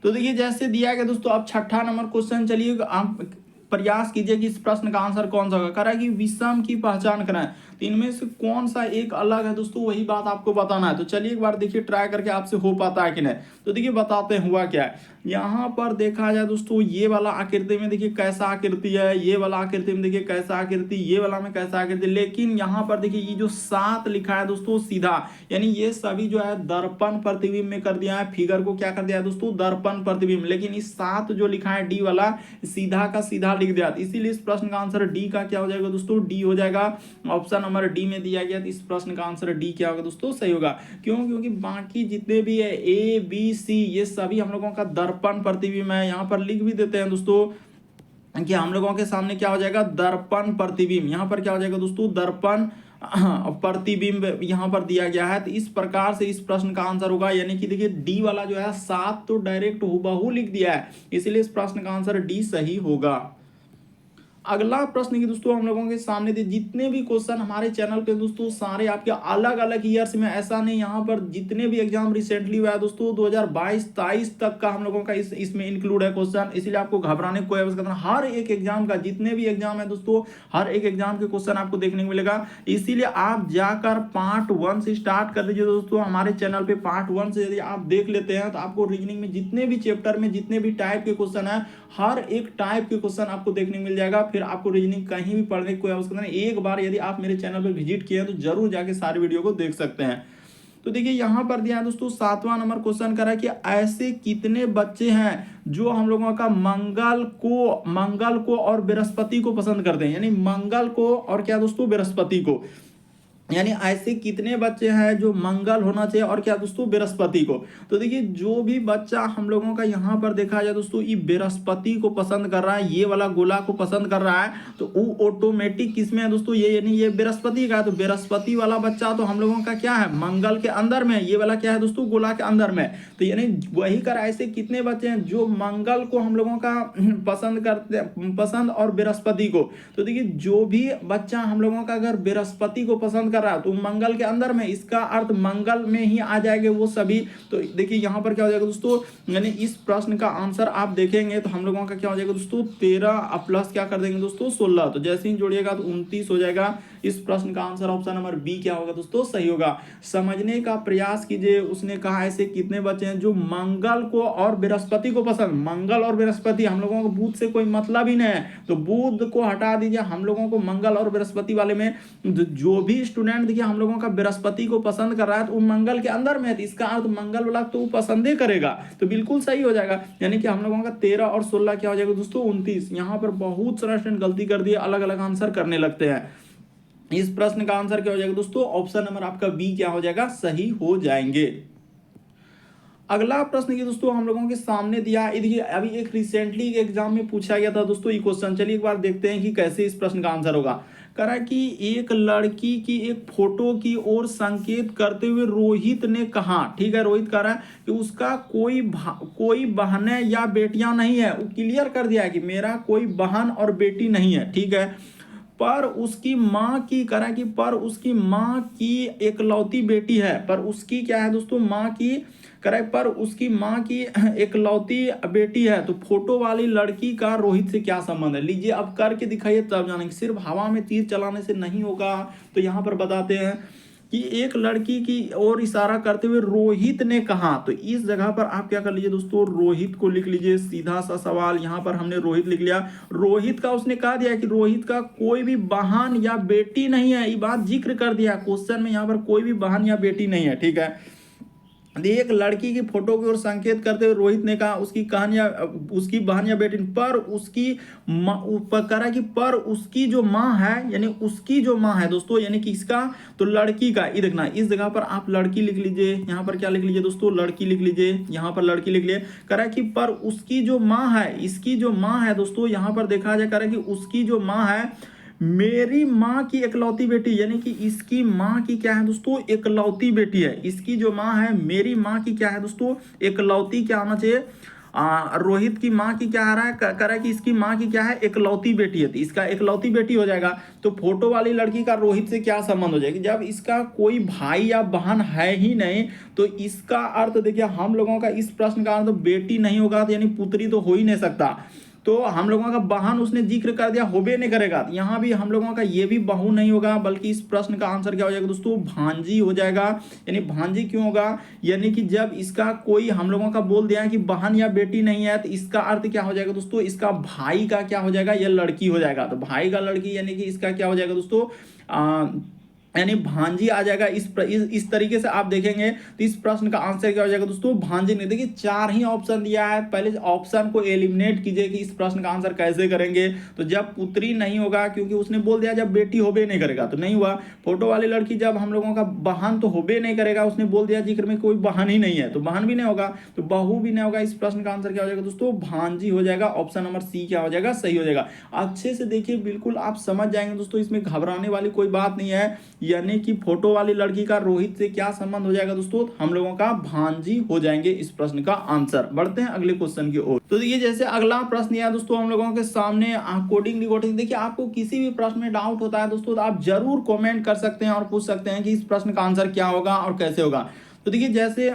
तो देखिए जैसे दिया गया दोस्तों, अब छठा नंबर क्वेश्चन, चलिए आप प्रयास कीजिए कि इस प्रश्न का आंसर कौन सा होगा। कह रहा है कि विषम की पहचान कराएं, तो इनमें से कौन सा एक अलग है दोस्तों, वही बात आपको बताना है। तो चलिए एक बार देखिए ट्राई करके आपसे हो पाता है कि नहीं। तो देखिए बताते हैं हुआ क्या है। यहाँ पर देखा जाए दोस्तों, ये वाला आकृति में देखिए कैसा आकृति है, ये वाला आकृति में देखिए कैसा आकृति, ये वाला में कैसा आकृति, लेकिन यहाँ पर देखिए ये जो 7 लिखा है दोस्तों सीधा, यानी ये सभी जो है दर्पण प्रतिबिंब में कर दिया है। फिगर को क्या कर दिया है दोस्तों, दर्पण प्रतिबिंब, लेकिन इस 7 जो लिखा है डी वाला, सीधा का सीधा लिख दिया। इसीलिए इस प्रश्न का आंसर डी का क्या हो जाएगा दोस्तों, डी हो जाएगा। ऑप्शन नंबर डी में दिया गया, तो इस प्रश्न का आंसर डी क्या होगा दोस्तों, सही होगा। क्यों? क्योंकि बाकी जितने भी है ए बी सी, ये सभी हम लोगों का दर्पण प्रतिबिंब है। यहाँ पर लिख भी देते हैं दोस्तों कि हम लोगों के सामने क्या हो जाएगा, दर्पण प्रतिबिंब। यहाँ पर क्या हो जाएगा दोस्तों, दर्पण प्रतिबिंब यहाँ पर दिया गया है। तो इस प्रकार से इस प्रश्न का आंसर होगा, यानी कि देखिए डी वाला जो है 7 तो डायरेक्ट हूबहू लिख दिया है, इसलिए इस प्रश्न का आंसर डी सही होगा। अगला प्रश्न की दोस्तों हम लोगों के सामने थे, जितने भी क्वेश्चन हमारे चैनल पे दोस्तों सारे आपके अलग अलग ईयर्स में, ऐसा नहीं, यहाँ पर जितने भी एग्जाम रिसेंटली हुआ है दोस्तों 2022-23 तक का हम लोगों का इसमें इंक्लूड है क्वेश्चन, इसलिए आपको घबराने की कोई आवश्यकता नहीं। हर एक एग्जाम का, जितने भी एग्जाम है दोस्तों, हर एक एग्जाम के क्वेश्चन आपको देखने को मिलेगा। इसीलिए आप जाकर पार्ट 1 से स्टार्ट कर दीजिए दोस्तों। हमारे चैनल पे पार्ट 1 से यदि आप देख लेते हैं तो आपको रीजनिंग में जितने भी चैप्टर में जितने भी टाइप के क्वेश्चन है, हर एक टाइप के क्वेश्चन आपको देखने को मिल जाएगा। फिर आपको रीजनिंग कहीं भी पढ़ने की कोई आवश्यकता नहीं। एक बार यदि आप मेरे चैनल पर विजिट किए हैं तो जरूर जाके सारी वीडियो को देख सकते हैं। तो देखिए यहाँ पर दिया है दोस्तों 7वां नंबर क्वेश्चन कर रहा है कि ऐसे कितने बच्चे हैं जो हम लोगों का मंगल को और बृहस्पति को पसंद करते हैं, यानी मंगल को और क्या दोस्तों, बृहस्पति को। यानी ऐसे कितने बच्चे हैं जो मंगल होना चाहिए और क्या दोस्तों, बृहस्पति को। तो देखिए जो भी बच्चा हम लोगों का यहाँ पर देखा जाए दोस्तों, ये बृहस्पति को पसंद कर रहा है, ये वाला गोला को पसंद कर रहा है, तो वो ऑटोमेटिक किसमें है दोस्तों, ये यानी ये बृहस्पति का है। तो बृहस्पति वाला बच्चा तो हम लोगों का क्या है, मंगल के अंदर में, ये वाला क्या है दोस्तों, गोला के अंदर में। तो यानी वही कर ऐसे कितने बच्चे हैं जो मंगल को हम लोगों का पसंद करते, पसंद और बृहस्पति को। तो देखिए जो भी बच्चा हम लोगों का अगर बृहस्पति को पसंद कर रहा है तो मंगल के अंदर में, इसका अर्थ मंगल में ही आ जाएंगे वो सभी। तो देखिए यहाँ पर क्या हो जाएगा दोस्तों, यानी इस प्रश्न का आंसर आप देखेंगे तो हम लोगों का क्या हो जाएगा दोस्तों, 13 प्लस क्या कर देंगे दोस्तों, 16। तो जैसे ही जोड़िएगा तो 29 हो जाएगा। इस प्रश्न का आंसर ऑप्शन नंबर बी क्या होगा दोस्तों, सही होगा। समझने का प्रयास कीजिए। उसने कहा ऐसे कितने बच्चे हैं जो मंगल को और बृहस्पति को पसंद, मंगल और बृहस्पति, हम लोगों को बुध से कोई मतलब ही नहीं है, तो बुध को हटा दीजिए। हम लोगों को मंगल और बृहस्पति वाले में जो भी स्टूडेंट देखिए हम लोगों का बृहस्पति को पसंद कर रहा है तो वो मंगल के अंदर में है, तो इसका अर्थ मंगल वाला तो वो पसंद ही करेगा, तो बिल्कुल सही हो जाएगा। यानी कि हम लोगों का 13 और 16 क्या हो जाएगा दोस्तों, 29। यहाँ पर बहुत सारा स्टूडेंट गलती कर दिए, अलग अलग आंसर करने लगते हैं। इस प्रश्न का आंसर क्या हो जाएगा दोस्तों, ऑप्शन नंबर आपका बी क्या हो जाएगा, सही हो जाएंगे। अगला प्रश्न की दोस्तों हम लोगों के सामने दिया है, देखिए अभी एक रिसेंटली एग्जाम में पूछा गया था दोस्तों ये क्वेश्चन। चलिए एक बार देखते हैं कि कैसे इस प्रश्न का आंसर होगा। कह रहा है कि एक लड़की की एक फोटो की ओर संकेत करते हुए रोहित ने कहा, ठीक है, रोहित कह रहा है कि उसका कोई बहनें या बेटियां नहीं है। वो क्लियर कर दिया है कि मेरा कोई बहन और बेटी नहीं है, ठीक है, पर उसकी माँ की, कह रहा है कि पर उसकी माँ की एकलौती बेटी है। पर उसकी क्या है दोस्तों, माँ की, करेक्ट, पर उसकी माँ की एकलौती बेटी है। तो फोटो वाली लड़की का रोहित से क्या संबंध है, लीजिए अब करके दिखाइए तब जानेंगे। सिर्फ हवा में तीर चलाने से नहीं होगा। तो यहाँ पर बताते हैं कि एक लड़की की ओर इशारा करते हुए रोहित ने कहा, तो इस जगह पर आप क्या कर लीजिए दोस्तों, रोहित को लिख लीजिए। सीधा सा सवाल, यहाँ पर हमने रोहित लिख लिया। रोहित का उसने कहा दिया कि रोहित का कोई भी बहन या बेटी नहीं है, ये बात जिक्र कर दिया क्वेश्चन में, यहाँ पर कोई भी बहन या बेटी नहीं है, ठीक है। एक लड़की की फोटो की ओर संकेत करते हुए रोहित ने कहा उसकी बहन या बेटी पर उसकी करा कि पर उसकी जो माँ है, यानी उसकी जो माँ है दोस्तों, यानी कि इसका तो लड़की का, ये देखना इस जगह पर आप लड़की लिख लीजिए, यहाँ पर क्या लिख लीजिए दोस्तों, लड़की लिख लीजिए, यहाँ पर लड़की लिख लिए। करा कि पर उसकी जो माँ है, इसकी जो माँ है दोस्तों, यहाँ पर देखा जाए करा कि उसकी जो माँ है मेरी माँ की इकलौती बेटी, यानी कि इसकी माँ की क्या है दोस्तों, इकलौती बेटी है। इसकी जो माँ है मेरी माँ की क्या है दोस्तों, इकलौती, क्या आना चाहिए, रोहित की माँ की क्या आ रहा है, कह रहा है कि इसकी माँ की क्या है, इकलौती बेटी है, तो इसका इकलौती बेटी हो जाएगा। तो फोटो वाली लड़की का रोहित से क्या संबंध हो जाएगा, जब इसका कोई भाई या बहन है ही नहीं, तो इसका अर्थ देखिए हम लोगों का इस प्रश्न का अर्थ बेटी नहीं होगा, तो यानी पुत्री तो हो ही नहीं सकता। तो हम लोगों का बहन उसने जिक्र कर दिया, होबे नहीं करेगा, तो यहाँ भी हम लोगों का ये भी बहू नहीं होगा, बल्कि इस प्रश्न का आंसर क्या हो जाएगा दोस्तों, भांजी हो जाएगा। यानी भांजी क्यों होगा, यानी कि जब इसका कोई हम लोगों का बोल दिया कि बहन या बेटी नहीं है, तो इसका अर्थ क्या हो जाएगा दोस्तों, इसका भाई का क्या हो जाएगा, यह लड़की हो जाएगा। तो भाई का लड़की यानी कि इसका क्या हो जाएगा दोस्तों, यानी भांजी आ जाएगा। इस तरीके से आप देखेंगे तो इस प्रश्न का आंसर क्या हो जाएगा दोस्तों, भांजी नहीं। देखिए 4 ही ऑप्शन दिया है, पहले ऑप्शन को एलिमिनेट कीजिए कि इस प्रश्न का आंसर कैसे करेंगे। तो जब पुत्री नहीं होगा, क्योंकि उसने बोल दिया जब बेटी होबे नहीं करेगा, तो नहीं हुआ। फोटो वाली लड़की जब हम लोगों का बहन तो होबे नहीं करेगा, उसने बोल दिया जिक्र में कोई बहन ही नहीं है, तो बहन भी नहीं होगा, तो बहू भी नहीं होगा। इस प्रश्न का आंसर क्या हो जाएगा दोस्तों, भांजी हो जाएगा। ऑप्शन नंबर सी क्या हो जाएगा, सही हो जाएगा। अच्छे से देखिए, बिल्कुल आप समझ जाएंगे दोस्तों, इसमें घबराने वाली कोई बात नहीं है। यानी कि फोटो वाली लड़की का रोहित से क्या संबंध हो जाएगा दोस्तों, हम लोगों का भांजी हो जाएंगे इस प्रश्न का आंसर। बढ़ते हैं अगले क्वेश्चन की ओर। तो देखिए जैसे अगला प्रश्न यह दोस्तों हम लोगों के सामने कोडिंग डिकोडिंग। देखिए आपको किसी भी प्रश्न में डाउट होता है दोस्तों, तो आप जरूर कमेंट कर सकते हैं और पूछ सकते हैं कि इस प्रश्न का आंसर क्या होगा और कैसे होगा। तो देखिए जैसे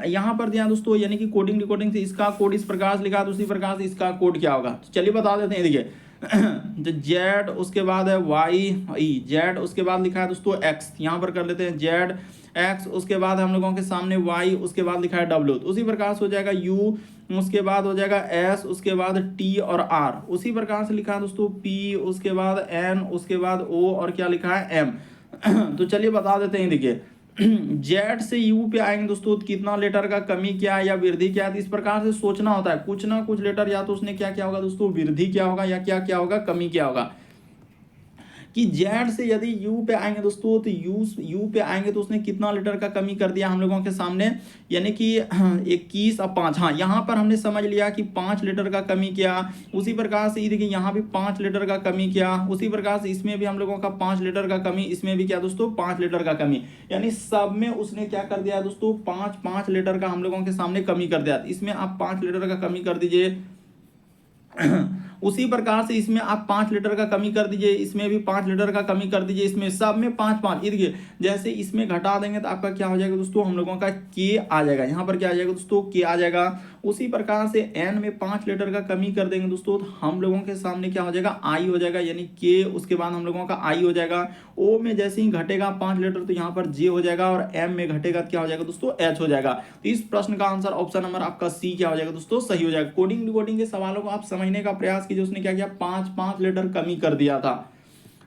यहाँ पर दिया दोस्तों, यानी कि कोडिंग डिकोडिंग से इसका कोड इस प्रकार से लिखा, दूसरी प्रकार से इसका कोड क्या होगा, तो चलिए बता देते हैं। देखिए तो जेड, उसके बाद है वाई ई, जेड उसके बाद लिखा है दोस्तों एक्स, यहाँ पर कर लेते हैं जेड एक्स, उसके बाद हम लोगों के सामने वाई, उसके बाद लिखा है डब्ल्यू, तो उसी प्रकार से हो जाएगा यू, उसके बाद हो जाएगा एस, उसके बाद टी और आर, उसी प्रकार से लिखा है दोस्तों पी, उसके बाद एन, उसके बाद ओ और क्या लिखा है एम। तो चलिए बता देते हैं। देखिए जेड से यू पे आएंगे दोस्तों, तो कितना लेटर का कमी क्या है या वृद्धि क्या है, तो इस प्रकार से सोचना होता है। कुछ ना कुछ लेटर या तो उसने क्या क्या होगा दोस्तों, वृद्धि क्या होगा या क्या क्या होगा, कमी क्या होगा। कि जेड से यदि यू पे आएंगे दोस्तों, तो यू पे आएंगे तो उसने कितना लीटर का कमी कर दिया हम लोगों के सामने, यानी कि 21 और 5। हाँ, यहाँ पर हमने समझ लिया कि 5 लीटर का कमी किया। उसी प्रकार से देखिए यहाँ भी 5 लीटर का कमी किया। उसी प्रकार से इसमें भी हम लोगों का 5 लीटर का कमी, इसमें भी क्या दोस्तों 5 लीटर का कमी, यानी सब में उसने क्या कर दिया दोस्तों, 5 लीटर का हम लोगों के सामने कमी कर दिया। इसमें आप 5 लीटर का कमी कर दीजिए। उसी प्रकार से इसमें आप 5 लीटर का कमी कर दीजिए, इसमें भी 5 लीटर का कमी कर दीजिए, इसमें सब में 5-5। ये देखिए जैसे इसमें घटा देंगे तो आपका क्या हो जाएगा दोस्तों, हम लोगों का के आ जाएगा, यहाँ पर क्या आ जाएगा दोस्तों, के आ जाएगा। उसी प्रकार से एन में 5 लीटर का कमी कर देंगे दोस्तों, तो हम लोगों के सामने क्या हो जाएगा, आई हो जाएगा, यानी के, उसके बाद हम लोगों का आई हो जाएगा। ओ में जैसे ही घटेगा 5 लीटर तो यहाँ पर जे हो जाएगा, और एम में घटेगा तो क्या हो जाएगा दोस्तों, एच हो जाएगा। तो इस प्रश्न का आंसर ऑप्शन नंबर आपका सी क्या हो जाएगा दोस्तों, सही हो जाएगा। कोडिंग डिकोडिंग के सवालों को आप समझने का प्रयास कीजिए, उसने क्या किया, 5-5 लीटर कमी कर दिया था।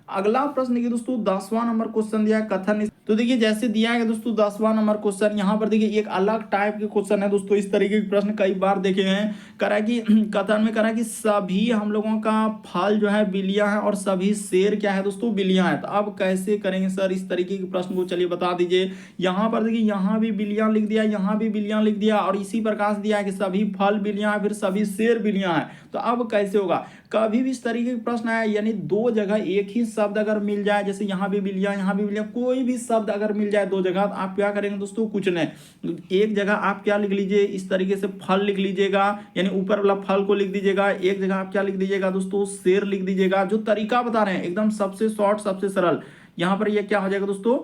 अगला प्रश्न देखिए दोस्तों 10वां नंबर क्वेश्चन दिया है कथन। तो देखिए जैसे दिया है दोस्तों 10वां नंबर क्वेश्चन, यहाँ पर देखिए एक अलग टाइप के क्वेश्चन है दोस्तों। इस तरीके के प्रश्न कई बार देखे हैं। करा कि कथन में करा कि सभी हम लोगों का फल जो है बिल्लियां हैं और सभी शेर क्या है दोस्तों, बिल्लियां हैं। तो अब कैसे करेंगे सर इस तरीके के प्रश्न को, चलिए बता दीजिए। यहाँ पर देखिए यहाँ भी बिल्लियां लिख दिया, यहाँ भी बिल्लियां लिख दिया, और इसी प्रकार से दिया है कि सभी फल बिल्लियां हैं, फिर सभी शेर बिल्लियां हैं। तो अब कैसे होगा, कभी भी इस तरीके का प्रश्न आया, यानी दो जगह एक ही शब्द अगर मिल जाए, जैसे यहाँ भी बिल्लियां यहाँ भी बिल्लियां, कोई भी शब्द अगर मिल जाए दो जगह, तो आप क्या करेंगे दोस्तों, कुछ नहीं, एक जगह आप क्या लिख लीजिए, इस तरीके से फल लिख लीजिएगा, यानी ऊपर वाला फल को लिख दीजिएगा। एक जगह आप क्या लिख दीजिएगा दोस्तों, शेर लिख दीजिएगा। जो तरीका बता रहे हैं एकदम सबसे शॉर्ट सबसे सरल। यहाँ पर ये क्या हो जाएगा दोस्तों,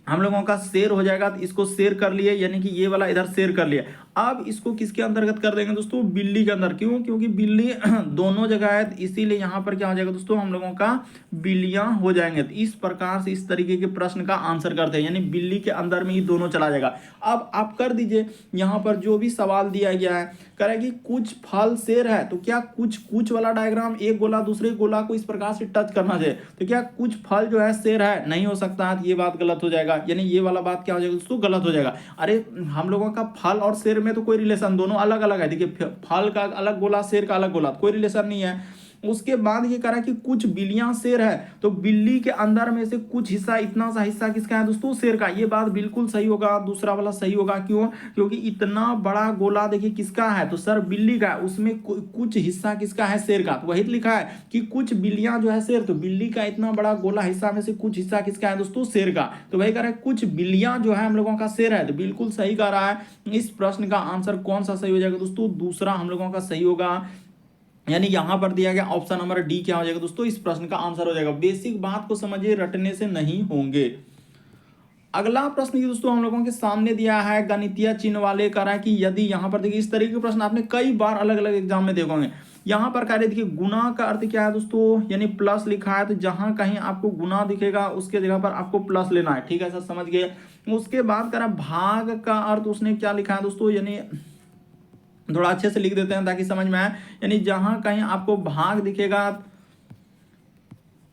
हम लोगों का शेर हो जाएगा, तो इसको शेर कर लिए, यानी कि ये वाला इधर शेर कर लिए। अब इसको किसके अंतर्गत कर देंगे दोस्तों, बिल्ली के अंदर। क्यों, क्योंकि बिल्ली दोनों जगह है, इसीलिए यहाँ पर क्या हो जाएगा दोस्तों, हम लोगों का बिल्लियां हो जाएंगे। तो इस प्रकार से इस तरीके के प्रश्न का आंसर करते हैं, यानी बिल्ली के अंदर में ही दोनों चला जाएगा। अब आप कर दीजिए, यहाँ पर जो भी सवाल दिया गया है, कह रहा है कि कुछ फल शेर है, तो क्या कुछ वाला डायग्राम एक गोला दूसरे गोला को इस प्रकार से टच करना चाहिए। तो क्या कुछ फल जो है शेर है, नहीं हो सकता है, तो ये बात गलत हो जाएगा, यानी ये वाला बात क्या हो जाएगा दोस्तों, गलत हो जाएगा। अरे हम लोगों का फल और शेर में तो कोई रिलेशन, दोनों अलग अलग है। देखिए फल का अलग गोला, शेर का अलग गोला, कोई रिलेशन नहीं है। उसके बाद ये कह रहा है कि कुछ बिल्लियां शेर है, तो बिल्ली के अंदर में से कुछ हिस्सा, इतना सा हिस्सा किसका है दोस्तों, शेर का। ये बात बिल्कुल सही होगा, दूसरा वाला सही होगा। क्यों, क्योंकि इतना बड़ा गोला देखिए किसका है, तो सर बिल्ली का है, उसमें कुछ हिस्सा किसका है, शेर का। तो वही लिखा है कि कुछ बिल्लियां जो है शेर, तो बिल्ली का इतना बड़ा गोला हिस्सा में से कुछ हिस्सा किसका है दोस्तों, शेर का। तो वही कह रहा है कुछ बिल्लियां जो है हम लोगों का शेर है, तो बिल्कुल सही कह रहा है। इस प्रश्न का आंसर कौन सा सही हो जाएगा दोस्तों, दूसरा हम लोगों का सही होगा। यानी यहां पर दिया गया ऑप्शन नंबर डी क्या हो जाएगा दोस्तों, इस प्रश्न का आंसर हो जाएगा। बेसिक बात को समझिए, रटने से नहीं होंगे। अगला प्रश्न ये दोस्तों हम लोगों के सामने दिया है, गणितीय चिन्ह वाले कह रहा है कि यदि, यहां पर देखिए इस तरीके के प्रश्न आपने कई बार अलग अलग एग्जाम में देखोगे। यहां पर कह रहे देखिए गुना का अर्थ क्या है दोस्तों, यानी प्लस लिखा है, तो जहां कहीं आपको गुना दिखेगा उसके जगह पर आपको प्लस लेना है, ठीक है सर, समझ गए। उसके बाद कह रहा भाग का अर्थ उसने क्या लिखा है दोस्तों, यानी थोड़ा अच्छे से लिख देते हैं ताकि समझ में आए। यानी जहां कहीं आपको भाग दिखेगा,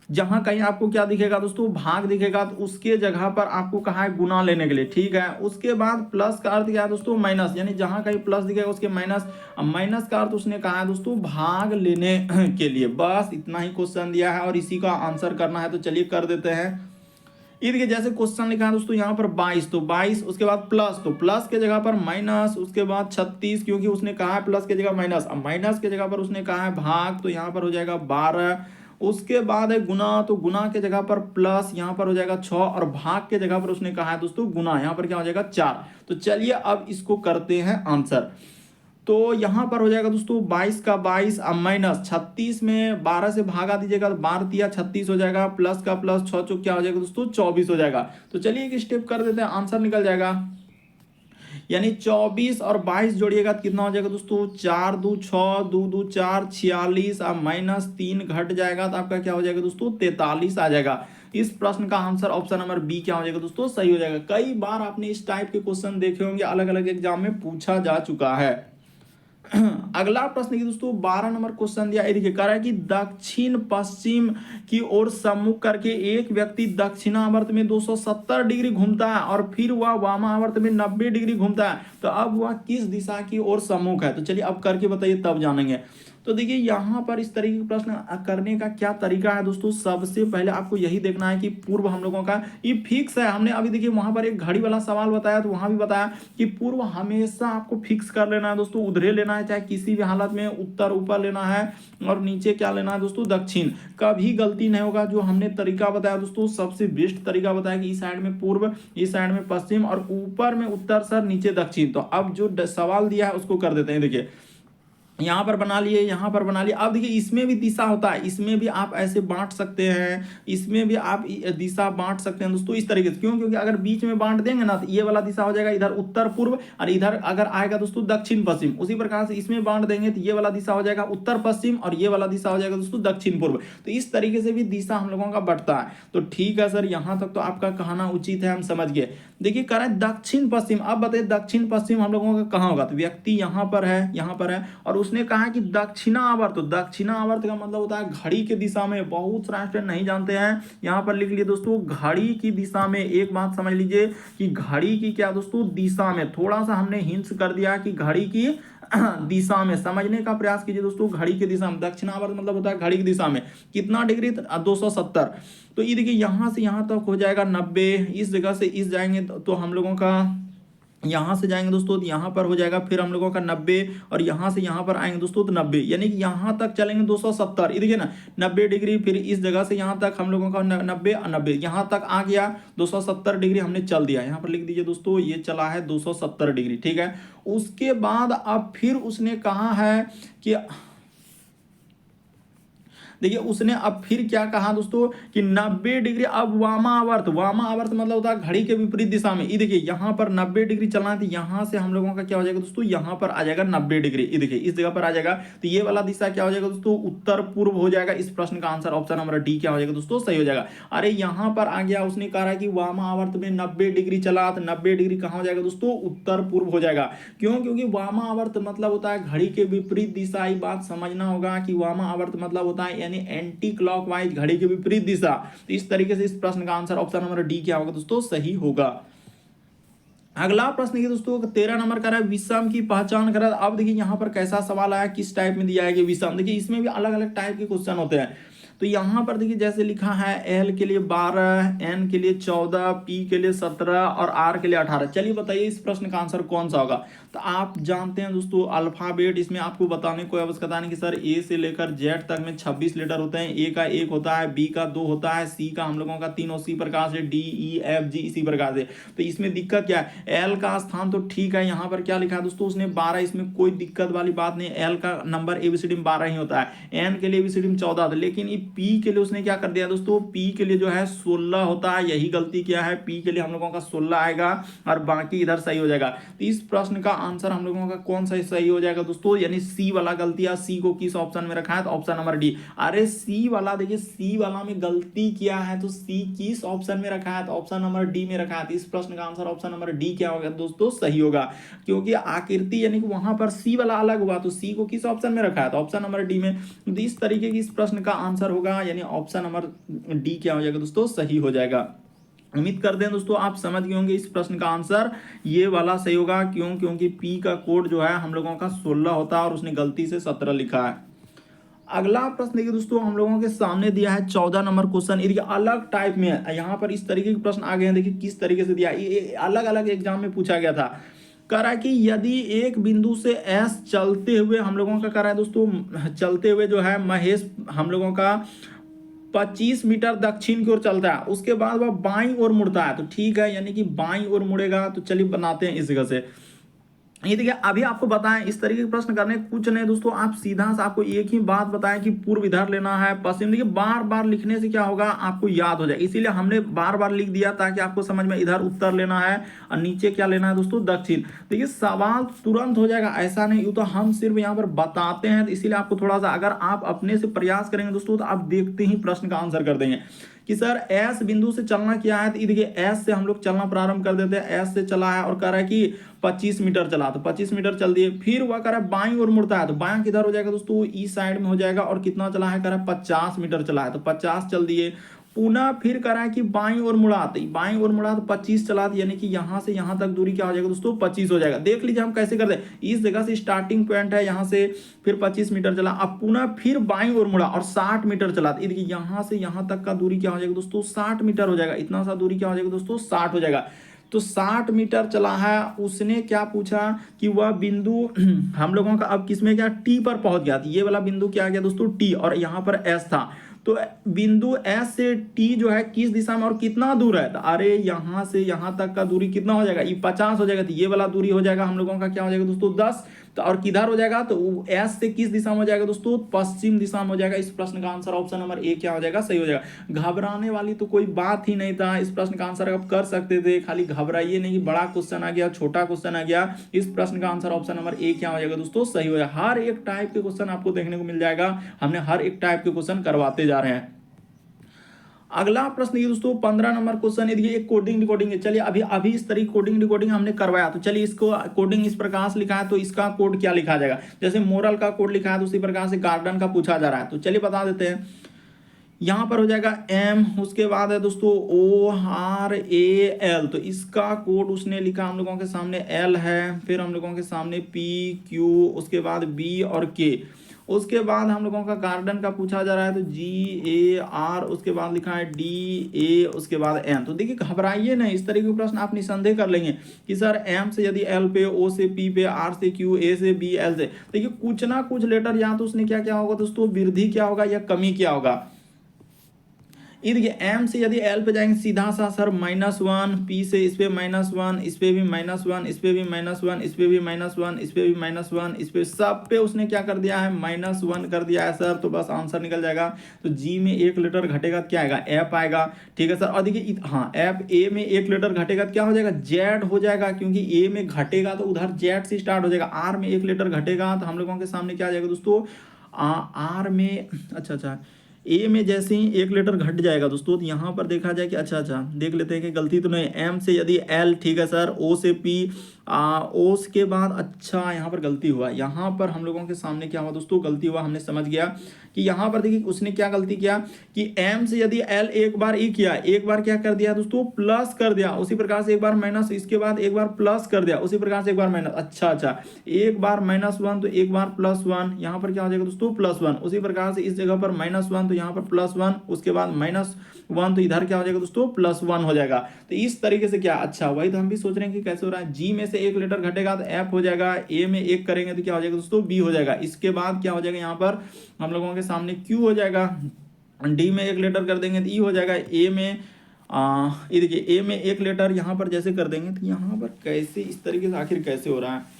जहां कहीं आपको क्या दिखेगा दोस्तों, भाग दिखेगा, तो उसके जगह पर आपको कहा है गुना लेने के लिए, ठीक है। उसके बाद प्लस का अर्थ क्या है दोस्तों, माइनस, यानी जहां कहीं प्लस दिखेगा उसके माइनस। माइनस का अर्थ उसने कहा है दोस्तों भाग लेने के लिए। बस इतना ही क्वेश्चन दिया है और इसी का आंसर करना है, तो चलिए कर देते हैं। देखिए जैसे क्वेश्चन लिखा है दोस्तों यहाँ पर 22, तो 22, उसके बाद प्लस, तो प्लस के जगह पर माइनस, उसके बाद 36, क्योंकि उसने कहा है प्लस के जगह माइनस। अब माइनस के जगह पर उसने कहा है भाग, तो यहाँ पर हो जाएगा 12। उसके बाद है गुना, तो गुना के जगह पर प्लस, यहाँ पर हो जाएगा 6, और भाग के जगह पर उसने कहा है दोस्तों गुना, यहाँ पर क्या हो जाएगा 4। तो चलिए अब इसको करते हैं आंसर। तो यहां पर हो जाएगा दोस्तों 22 का 22, अब माइनस 36 में 12 से भागा दीजिएगा, तो 12 तिया 36 हो जाएगा, प्लस का प्लस 6 चौक क्या हो जाएगा दोस्तों 24 हो जाएगा। तो चलिए एक स्टेप कर देते हैं, आंसर निकल जाएगा। यानी 24 और 22 जोड़िएगा तो कितना हो जाएगा दोस्तों, 4 2 6, 2 2 4, 46, अब माइनस 3 घट जाएगा, तो आपका क्या हो जाएगा दोस्तों 43 आ जाएगा। इस प्रश्न का आंसर ऑप्शन नंबर बी क्या हो जाएगा दोस्तों, सही हो जाएगा। कई बार आपने इस टाइप के क्वेश्चन देखे होंगे, अलग अलग एग्जाम में पूछा जा चुका है। अगला प्रश्न की दोस्तों 12 नंबर क्वेश्चन दिया, देखिए कह रहा है कि दक्षिण पश्चिम की ओर सम्मुख करके एक व्यक्ति दक्षिणावर्त में 270 डिग्री घूमता है और फिर वह वामावर्त में 90 डिग्री घूमता है, तो अब वह किस दिशा की ओर सम्मुख है। तो चलिए अब करके बताइए, तब जानेंगे। तो देखिए यहाँ पर इस तरीके के प्रश्न करने का क्या तरीका है दोस्तों, सबसे पहले आपको यही देखना है कि पूर्व हम लोगों का ये फिक्स है। हमने अभी देखिए वहां पर एक घड़ी वाला सवाल बताया, तो वहां भी बताया कि पूर्व हमेशा आपको फिक्स कर लेना है दोस्तों, उधरे लेना है, चाहे किसी भी हालत में उत्तर ऊपर लेना है और नीचे क्या लेना है दोस्तों दक्षिण। कभी गलती नहीं होगा। जो हमने तरीका बताया दोस्तों, सबसे बेस्ट तरीका बताया कि इस साइड में पूर्व, इस साइड में पश्चिम और ऊपर में उत्तर सर, नीचे दक्षिण। तो अब जो सवाल दिया है उसको कर देते हैं। देखिए यहाँ पर बना लिए, यहाँ पर बना लिए। अब देखिए इसमें भी दिशा होता है, इसमें भी आप ऐसे बांट सकते हैं, इसमें भी आप दिशा बांट सकते हैं दोस्तों इस तरीके से। क्यों, क्योंकि अगर बीच में बांट देंगे ना, तो ये वाला दिशा हो जाएगा इधर उत्तर पूर्व, और इधर अगर आएगा दोस्तों दक्षिण पश्चिम। उसी प्रकार से इसमें बांट देंगे तो ये वाला दिशा हो जाएगा उत्तर पश्चिम, और ये वाला दिशा हो जाएगा दोस्तों दक्षिण पूर्व। तो इस तरीके से भी दिशा हम लोगों का बढ़ता है। तो ठीक है सर, यहाँ तक तो आपका कहना उचित है, हम समझ गए। देखिए कह रहा है दक्षिण पश्चिम। अब बताइए दक्षिण पश्चिम हम लोगों का कहाँ होगा, तो व्यक्ति यहाँ पर है, यहाँ पर है, और उसने कहा कि दक्षिणावर्त। तो दक्षिणावर्त का मतलब होता है घड़ी की दिशा में। बहुत सारे स्टूडेंट नहीं जानते हैं, यहाँ पर लिख लिए दोस्तों घड़ी की दिशा में। एक बात समझ लीजिए कि घड़ी की क्या दोस्तों दिशा में, थोड़ा सा हमने हिंट्स कर दिया कि घड़ी की दिशा में। समझने का प्रयास कीजिए दोस्तों, घड़ी की दिशा में। दक्षिणावर्त मतलब होता है घड़ी की दिशा में। कितना डिग्री, 270। तो ये देखिए यहाँ से यहाँ तक हो जाएगा 90, इस जगह से इस जाएंगे तो हम लोगों का यहाँ से जाएंगे दोस्तों तो यहाँ पर हो जाएगा फिर हम लोगों का 90, और यहाँ से यहाँ पर आएंगे दोस्तों तो 90, यानी कि यहाँ तक चलेंगे 270। ये देखिए ना 90 डिग्री, फिर इस जगह से यहाँ तक हम लोगों का 90 90 यहाँ तक आ गया 270 डिग्री हमने चल दिया। यहाँ पर लिख दीजिए दोस्तों ये चला है 270 डिग्री, ठीक है। उसके बाद अब फिर उसने कहा है कि देखिए उसने अब फिर क्या कहा दोस्तों कि 90 डिग्री, अब वामावर्त, वामावर्त मतलब होता है घड़ी के विपरीत दिशा में। ये देखिए यहाँ पर 90 डिग्री चलना है, तो यहाँ से हम लोगों का क्या हो जाएगा दोस्तों, यहाँ पर आ जाएगा 90 डिग्री। ये देखिए इस जगह पर आ जाएगा, तो ये वाला दिशा क्या हो जाएगा दोस्तों, उत्तर पूर्व हो जाएगा। इस प्रश्न का आंसर ऑप्शन नंबर डी क्या हो जाएगा दोस्तों, सही हो जाएगा। अरे यहाँ पर आ गया, उसने कहा कि वामावर्त में 90 डिग्री चला, तो 90 डिग्री कहाँ हो जाएगा दोस्तों, उत्तर पूर्व हो जाएगा। क्यों, क्योंकि वामावर्त मतलब होता है घड़ी के विपरीत दिशा। ये बात समझना होगा कि वामावर्त मतलब होता है यानी एंटी क्लॉकवाइज, घड़ी के विपरीत दिशा। तो इस तरीके से इस प्रश्न का आंसर ऑप्शन नंबर डी क्या होगा दोस्तों, सही होगा। अगला प्रश्न देखिए दोस्तों 13 नंबर का है विषम की पहचान करें। अब देखिए यहाँ पर कैसा सवाल आया, किस टाइप में दिया है कि विषम। देखिए इसमें भी अलग अलग टाइप के क्वेश्चन होते हैं। तो यहाँ पर देखिए जैसे लिखा है एल के लिए 12, एन के लिए 14, पी के लिए 17 और आर के लिए 18। चलिए बताइए इस प्रश्न का आंसर कौन सा होगा। तो आप जानते हैं दोस्तों अल्फाबेट, इसमें आपको बताने कोई आवश्यकता नहीं कि सर ए से लेकर जेड तक में 26 लेटर होते हैं। ए का 1 होता है, बी का 2 होता है, सी का हम लोगों का 3 उसी प्रकार से, डी ई एफ जी इसी प्रकार से। तो इसमें दिक्कत क्या है, एल का स्थान तो ठीक है, यहाँ पर क्या लिखा है दोस्तों उसने 12, इसमें कोई दिक्कत वाली बात नहीं। एल का नंबर एबीसीडी में 12 ही होता है, एन के लिए एबीसीडी में 14 था, लेकिन ये पी के लिए उसने क्या कर दिया दोस्तों, पी के लिए जो है 16 होता है। यही गलती किया है, पी के लिए हम लोगों का 16 आएगा और बाकी इधर सही हो जाएगा। तो इस प्रश्न का आंसर हम लोगों का कौन सा सही हो जाएगा दोस्तों, यानी सी वाला गलती है। सी को किस ऑप्शन में रखा है, तो ऑप्शन नंबर डी। अरे सी वाला देखिए, सी वाला में गलती किया है, तो सी किस ऑप्शन में रखा है, तो ऑप्शन नंबर डी में रखा है। तो इस प्रश्न का आंसर ऑप्शन नंबर डी क्या होगा दोस्तों, सही होगा। क्योंकि आकृति यानी कि वहां पर सी वाला अलग हुआ, तो सी को किस ऑप्शन में रखा है, तो ऑप्शन नंबर डी में। तो इस तरीके की इस प्रश्न का आंसर होगा, यानी ऑप्शन नंबर डी क्या हो जाएगा दोस्तों, सही हो जाएगा। उम्मीद करते हैं दोस्तों आप समझ गए होंगे इस प्रश्न का आंसर ये वाला सही होगा। क्यों, क्योंकि पी का कोड जो है हम लोगों का 16 होता है और उसने गलती से 17 लिखा है। अगला प्रश्न देखिए दोस्तों हम लोगों के सामने दिया है 14 नंबर क्वेश्चन। ये अलग टाइप में है, यहाँ पर इस तरीके के प्रश्न आ गए हैं। देखिए किस तरीके से दिया, ये अलग अलग एग्जाम में पूछा गया था। कह रहा है कि यदि एक बिंदु से एस चलते हुए हम लोगों का कह रहा है दोस्तों, चलते हुए जो है महेश हम लोगों का 25 मीटर दक्षिण की ओर चलता है, उसके बाद वह बाईं ओर मुड़ता है, तो ठीक है यानी कि बाईं ओर मुड़ेगा। तो चलिए बनाते हैं इस जगह से। ये देखिए अभी आपको बताएं इस तरीके के प्रश्न करने कुछ नहीं दोस्तों, आप सीधा सा आपको एक ही बात बताएं कि पूर्व इधर लेना है, पश्चिम। देखिए बार बार लिखने से क्या होगा, आपको याद हो जाए, इसीलिए हमने बार बार लिख दिया ताकि आपको समझ में, इधर उत्तर लेना है और नीचे क्या लेना है दोस्तों, दक्षिण। देखिए सवाल तुरंत हो जाएगा ऐसा नहीं, ये तो हम सिर्फ यहाँ पर बताते हैं, तो इसीलिए आपको थोड़ा सा अगर आप अपने से प्रयास करेंगे दोस्तों तो आप देखते ही प्रश्न का आंसर कर देंगे कि सर एस बिंदु से चलना क्या है। तो देखिए एस से हम लोग चलना प्रारंभ कर देते हैं, एस से चला है और कह रहा है कि 25 मीटर चला, तो 25 मीटर चल दिए। फिर वह कह रहा है बाईं ओर मुड़ता है, तो बायां किधर हो जाएगा दोस्तों, ईस्ट साइड में हो जाएगा। और कितना चला है, कह रहा है 50 मीटर चला है, तो 50 चल दिए। पुनः फिर कह रहा है कि बाईं ओर मुड़ा, तो बाईं ओर मुड़ा तो 25 चला, यानी कि यहां से यहां तक दूरी क्या हो जाएगा दोस्तों, 25 हो जाएगा। देख लीजिए हम कैसे करते हैं, इस जगह से स्टार्टिंग पॉइंट है, यहां से फिर 25 मीटर चला, अब पुनः फिर बाईं ओर मुड़ा और 60 मीटर चला। तो देखिए यहां से यहां तक का दूरी क्या हो जाएगा दोस्तों, 60 मीटर हो जाएगा। इतना सा दूरी क्या हो जाएगा दोस्तों, 60 हो जाएगा। तो 60 मीटर चला है, उसने क्या पूछा कि वह बिंदु हम लोगों का अब किसमें क्या, टी पर पहुंच गया। ये वाला बिंदु क्या आ गया दोस्तों, टी, और यहाँ पर एस था। तो बिंदु एस से टी जो है किस दिशा में और कितना दूर है, तो अरे यहां से यहां तक का दूरी कितना हो जाएगा, ये 50 हो जाएगा। तो ये वाला दूरी हो जाएगा हम लोगों का क्या हो जाएगा दोस्तों, 10। तो और किधर हो जाएगा, तो एस से किस दिशा में हो जाएगा दोस्तों, पश्चिम दिशा में हो जाएगा। इस प्रश्न का आंसर ऑप्शन नंबर ए क्या हो जाएगा, सही हो जाएगा। घबराने वाली तो कोई बात ही नहीं था, इस प्रश्न का आंसर आप कर सकते थे, खाली घबराइए नहीं। बड़ा क्वेश्चन आ गया, छोटा क्वेश्चन आ गया, इस प्रश्न का आंसर ऑप्शन नंबर ए क्या हो जाएगा दोस्तों, सही हो जाएगा। हर एक टाइप के क्वेश्चन आपको देखने को मिल जाएगा, हमने हर एक टाइप के क्वेश्चन करवाते जा रहे हैं। अगला प्रश्न ये दोस्तों 15 नंबर क्वेश्चन है, ये कोडिंग डिकोडिंग है। चलिए अभी इस तरीके कोडिंग डिकोडिंग हमने करवाया, तो चलिए इसको कोडिंग इस प्रकार से लिखा है, तो इसका कोड क्या लिखा जाएगा। जैसे मोरल का कोड लिखा है तो उसी प्रकार से गार्डन का पूछा जा रहा है, तो चलिए बता देते हैं। यहाँ पर हो जाएगा एम, उसके बाद है दोस्तों ORAL, तो इसका कोड उसने लिखा हम लोगों के सामने एल है, फिर हम लोगों के सामने PQ, उसके बाद B और K। उसके बाद हम लोगों का गार्डन का पूछा जा रहा है, तो GAR, उसके बाद लिखा है DA, उसके बाद N। तो देखिए घबराइए नहीं, इस तरीके के प्रश्न आप निसंदेह कर लेंगे कि सर M से यदि L पे, O से P पे, R से Q, A से B, L से, देखिए कुछ ना कुछ लेटर या तो उसने क्या क्या होगा दोस्तों, वृद्धि क्या होगा या कमी क्या होगा। ये देखिए एम से यदि एल पे जाएंगे सीधा सा सर -1, पी से इस पे -1, इस पे भी -1, इस पे भी -1, इस पे भी -1, इस पे भी -1, इस पे सब पे उसने क्या कर दिया है -1 कर दिया है सर। तो बस आंसर निकल जाएगा। तो जी में 1 लीटर घटेगा क्या आएगा, एफ आएगा। ठीक है सर। और देखिए हाँ एफ, ए में 1 लीटर घटेगा तो क्या हो जाएगा, जेड हो जाएगा, क्योंकि ए में घटेगा तो उधर जेड से स्टार्ट हो जाएगा। आर में 1 लीटर घटेगा तो हम लोगों के सामने क्या आ जाएगा दोस्तों, आर में अच्छा ए में जैसे ही 1 लीटर घट जाएगा दोस्तों, तो यहाँ पर देखा जाए कि अच्छा देख लेते हैं कि गलती तो नहीं। एम से यदि एल, ठीक है सर, ओ से पी, ओ के बाद अच्छा यहाँ पर गलती हुआ। यहाँ पर हम लोगों के सामने क्या हुआ दोस्तों, गलती हुआ। हमने समझ गया कि यहाँ पर देखिए उसने क्या गलती किया कि एम से यदि एल एक बार ई किया, एक बार क्या कर दिया दोस्तों, प्लस कर दिया। उसी प्रकार से एक बार माइनस, इसके बाद एक बार प्लस कर दिया, उसी प्रकार से एक बार माइनस। अच्छा एक बार -1 तो एक बार +1, यहाँ पर क्या हो जाएगा दोस्तों +1। उसी प्रकार से इस जगह पर -1 तो यहाँ पर +1, उसके बाद -1 तो इधर क्या हो जाएगा दोस्तों +1 हो जाएगा। तो इस तरीके से क्या, अच्छा वही तो हम भी सोच रहे हैं कि कैसे हो रहा है। जी में से 1 लीटर घटेगा तो एफ हो जाएगा, ए में 1 करेंगे तो क्या हो जाएगा दोस्तों, बी हो जाएगा। इसके बाद क्या हो जाएगा, यहाँ पर हम लोगों के सामने क्यू हो जाएगा। डी में 1 लीटर कर देंगे तो ई हो जाएगा। ए में ये देखिए ए में 1 लीटर यहाँ पर जैसे कर देंगे तो यहाँ पर कैसे, इस तरीके से आखिर कैसे हो रहा है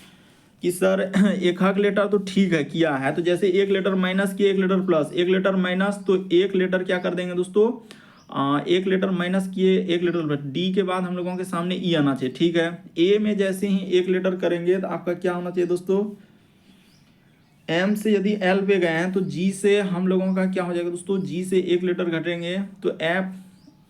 कि सर 1 लीटर तो ठीक है किया है, तो जैसे 1 लीटर माइनस किए, 1 लीटर प्लस, 1 लीटर माइनस, तो 1 लीटर क्या कर देंगे दोस्तों, 1 लीटर माइनस किए, 1 लीटर प्लस। डी के बाद हम लोगों के सामने ई आना चाहिए। ठीक है। ए में जैसे ही 1 लीटर करेंगे तो आपका क्या होना चाहिए दोस्तों, एम से यदि एल पे गए हैं तो जी से हम लोगों का क्या हो जाएगा दोस्तों, जी से 1 लीटर घटेंगे तो एफ,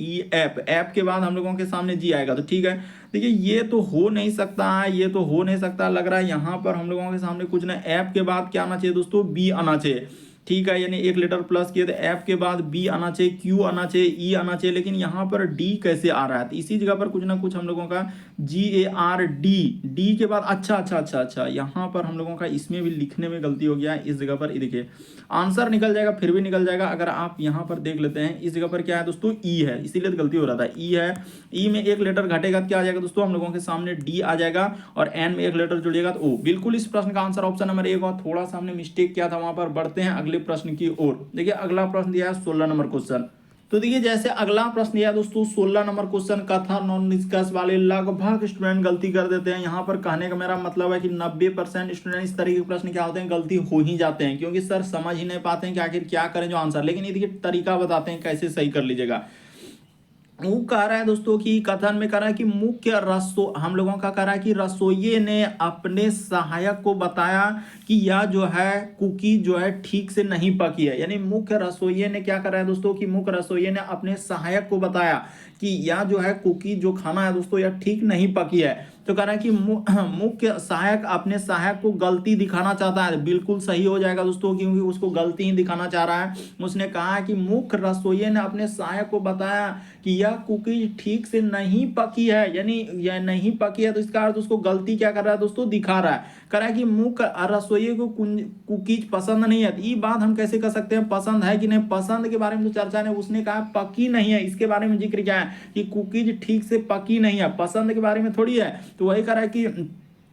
ई एफ के बाद हम लोगों के सामने जी आएगा। तो ठीक है। देखिए ये तो हो नहीं सकता है, ये तो हो नहीं सकता। लग रहा है यहाँ पर हम लोगों के सामने कुछ ना, एफ के बाद क्या आना चाहिए दोस्तों, बी आना चाहिए। ठीक है, यानी 1 लीटर प्लस किए तो एफ के बाद बी आना चाहिए, क्यू आना चाहिए, ई आना चाहिए। लेकिन यहाँ पर डी कैसे आ रहा है, तो इसी जगह पर कुछ ना कुछ हम लोगों का GARD, डी के बाद अच्छा यहाँ पर हम लोगों का इसमें भी लिखने में गलती हो गया है। इस जगह पर देखिए आंसर निकल जाएगा, फिर भी निकल जाएगा अगर आप यहाँ पर देख लेते हैं। इस जगह पर क्या है दोस्तों, ई है, इसीलिए गलती हो रहा था। ई है, ई में 1 लीटर घटेगा तो क्या आ जाएगा दोस्तों, हम लोगों के सामने डी आ जाएगा, और एन में 1 लीटर जुड़ेगा तो ओ। बिल्कुल इस प्रश्न का आंसर ऑप्शन नंबर 1 और थोड़ा सा हमने मिस्टेक किया था वहां पर। बढ़ते हैं अगले प्रश्न की ओर। देखिए अगला प्रश्न दिया है 16 नंबर क्वेश्चन। तो देखिए जैसे अगला प्रश्न दिया दोस्तों 16 नंबर क्वेश्चन कथन और निष्कर्ष वाले, लगभग स्टूडेंट गलती कर देते हैं। यहाँ पर कहने का मेरा मतलब है कि 90% स्टूडेंट इस तरीके के प्रश्न क्या होते हैं, गलती हो ही जाते हैं, क्योंकि सर समझ ही नहीं पाते हैं कि आखिर क्या करें जो आंसर। लेकिन ये देखिए तरीका बताते हैं कैसे सही कर लीजिएगा। वो कह रहा है दोस्तों कि कथन में कह रहा है कि मुख्य हम लोगों का कह रहा है कि रसोइये ने अपने सहायक को बताया कि यह जो है कुकी जो है ठीक से नहीं पकी है। यानी मुख्य रसोइये ने क्या कर रहा है दोस्तों, कि मुख्य रसोइये ने अपने सहायक को बताया कि यह जो है कुकी जो खाना है दोस्तों यह ठीक नहीं पकी है। तो कह रहा है कि मुख्य सहायक अपने सहायक को गलती दिखाना चाहता है। बिल्कुल सही हो जाएगा दोस्तों, क्योंकि उसको गलती ही दिखाना चाह रहा है। उसने कहा कि मुख्य रसोइये ने अपने सहायक को बताया कि यह कुकीज ठीक से नहीं पकी है, यानी यह नहीं पकी है, तो इसका अर्थ उसको गलती क्या कर रहा है दोस्तों, दिखा रहा है। कह रहा है कि मुख्य रसोइये को कुकीज पसंद नहीं है। ये बात हम कैसे कर सकते हैं, पसंद है कि नहीं, पसंद के बारे में तो चर्चा नहीं, उसने कहा पकी नहीं है, इसके बारे में जिक्र क्या है कि कुकीज ठीक से पकी नहीं है, पसंद के बारे में थोड़ी है। तो वही कह रहा है कि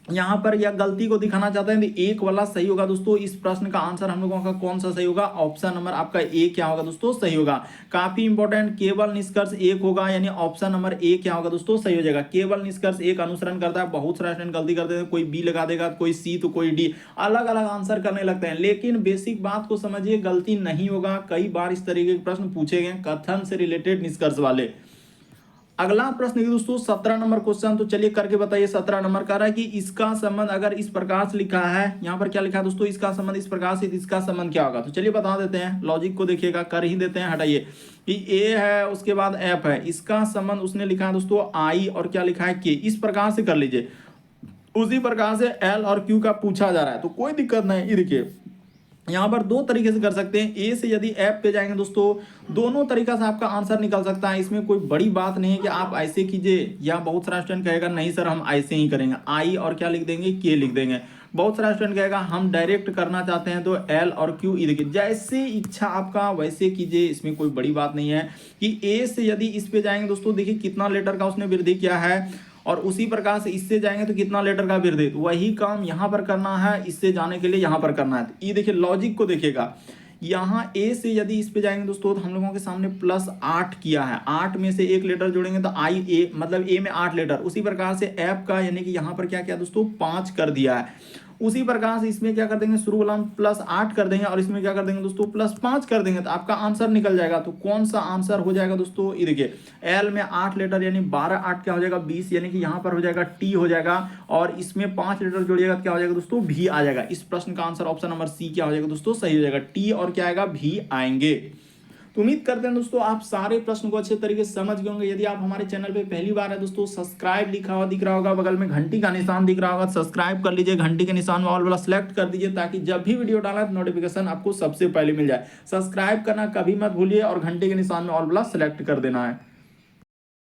यहाँ पर यह गलती को दिखाना चाहते हैं। तो एक वाला सही होगा दोस्तों। इस प्रश्न का आंसर हम लोगों का कौन सा सही होगा, ऑप्शन नंबर आपका ए क्या होगा दोस्तों, सही होगा। काफी इंपॉर्टेंट, केवल निष्कर्ष 1 होगा, यानी ऑप्शन नंबर ए क्या होगा दोस्तों, सही हो जाएगा। केवल निष्कर्ष 1 अनुसरण करता है। बहुत सारे स्टूडेंट गलती करते हैं, कोई बी लगा देगा, कोई सी तो कोई डी, अलग अलग आंसर करने लगते हैं। लेकिन बेसिक बात को समझिए, गलती नहीं होगा। कई बार इस तरीके के प्रश्न पूछे गए कथन से रिलेटेड निष्कर्ष वाले। अगला प्रश्न दोस्तों 17 नंबर क्वेश्चन, तो चलिए करके बताइए। 17 नंबर कह रहा है कि इसका संबंध अगर इस प्रकार से लिखा है, यहाँ पर क्या लिखा है दोस्तों, इसका संबंध इस प्रकार से, इसका संबंध क्या होगा। तो चलिए बता देते हैं, लॉजिक को देखिएगा, कर ही देते हैं। हटाइए कि ए है, उसके बाद एफ है, इसका संबंध उसने लिखा है दोस्तों आई, और क्या लिखा है के। इस प्रकार से कर लीजिए। उसी प्रकार से एल और क्यू का पूछा जा रहा है, तो कोई दिक्कत नहीं। ये देखिए यहाँ पर 2 तरीके से कर सकते हैं। ए से यदि एफ पे जाएंगे दोस्तों, दोनों तरीका से आपका आंसर निकल सकता है। इसमें कोई बड़ी बात नहीं है कि आप ऐसे कीजिए, या बहुत सारा स्टूडेंट कहेगा नहीं सर हम ऐसे ही करेंगे, आई और क्या लिख देंगे, के लिख देंगे। बहुत सारा स्टूडेंट कहेगा हम डायरेक्ट करना चाहते हैं, तो एल और क्यू। देखिए जैसे इच्छा आपका वैसे कीजिए, इसमें कोई बड़ी बात नहीं है। कि ए से यदि इस पे जाएंगे दोस्तों, देखिए कितना लेटर का उसने वृद्धि किया है, और उसी प्रकार से इससे जाएंगे तो कितना लेटर का वृद्धि, तो वही काम यहाँ पर करना है, इससे जाने के लिए यहाँ पर करना है। ये देखिए लॉजिक को देखिएगा, यहाँ ए से यदि इस पे जाएंगे दोस्तों तो हम लोगों के सामने +8 किया है, 8 में से एक लेटर जोड़ेंगे तो आई ए मतलब ए में 8 लेटर। उसी प्रकार से एफ का यानी कि यहाँ पर क्या किया दोस्तों 5 कर दिया है। उसी प्रकार से इसमें क्या कर देंगे शुरू वाला हम +8 कर देंगे और इसमें क्या कर देंगे दोस्तों +5 कर देंगे तो आपका आंसर निकल जाएगा। तो कौन सा आंसर हो जाएगा दोस्तों, ये देखिए एल में 8 लेटर यानी 12 8 क्या हो जाएगा 20, यानी कि यहाँ पर हो जाएगा टी हो जाएगा और इसमें 5 लेटर जोड़िएगा तो क्या हो जाएगा दोस्तों भी आ जाएगा। इस प्रश्न का आंसर ऑप्शन नंबर सी क्या हो जाएगा दोस्तों, सही हो जाएगा, टी और क्या आएगा भी आएंगे। तो उम्मीद करते हैं दोस्तों आप सारे प्रश्न को अच्छे तरीके से समझ गए होंगे। यदि आप हमारे चैनल पे पहली बार है दोस्तों, सब्सक्राइब लिखा हुआ दिख रहा होगा, बगल में घंटी का निशान दिख रहा होगा, सब्सक्राइब कर लीजिए, घंटी के निशान में ऑल वाला सेलेक्ट कर दीजिए ताकि जब भी वीडियो डाला तो नोटिफिकेशन आपको सबसे पहले मिल जाए। सब्सक्राइब करना कभी मत भूलिए और घंटी के निशान में ऑल वाला सेलेक्ट कर देना है।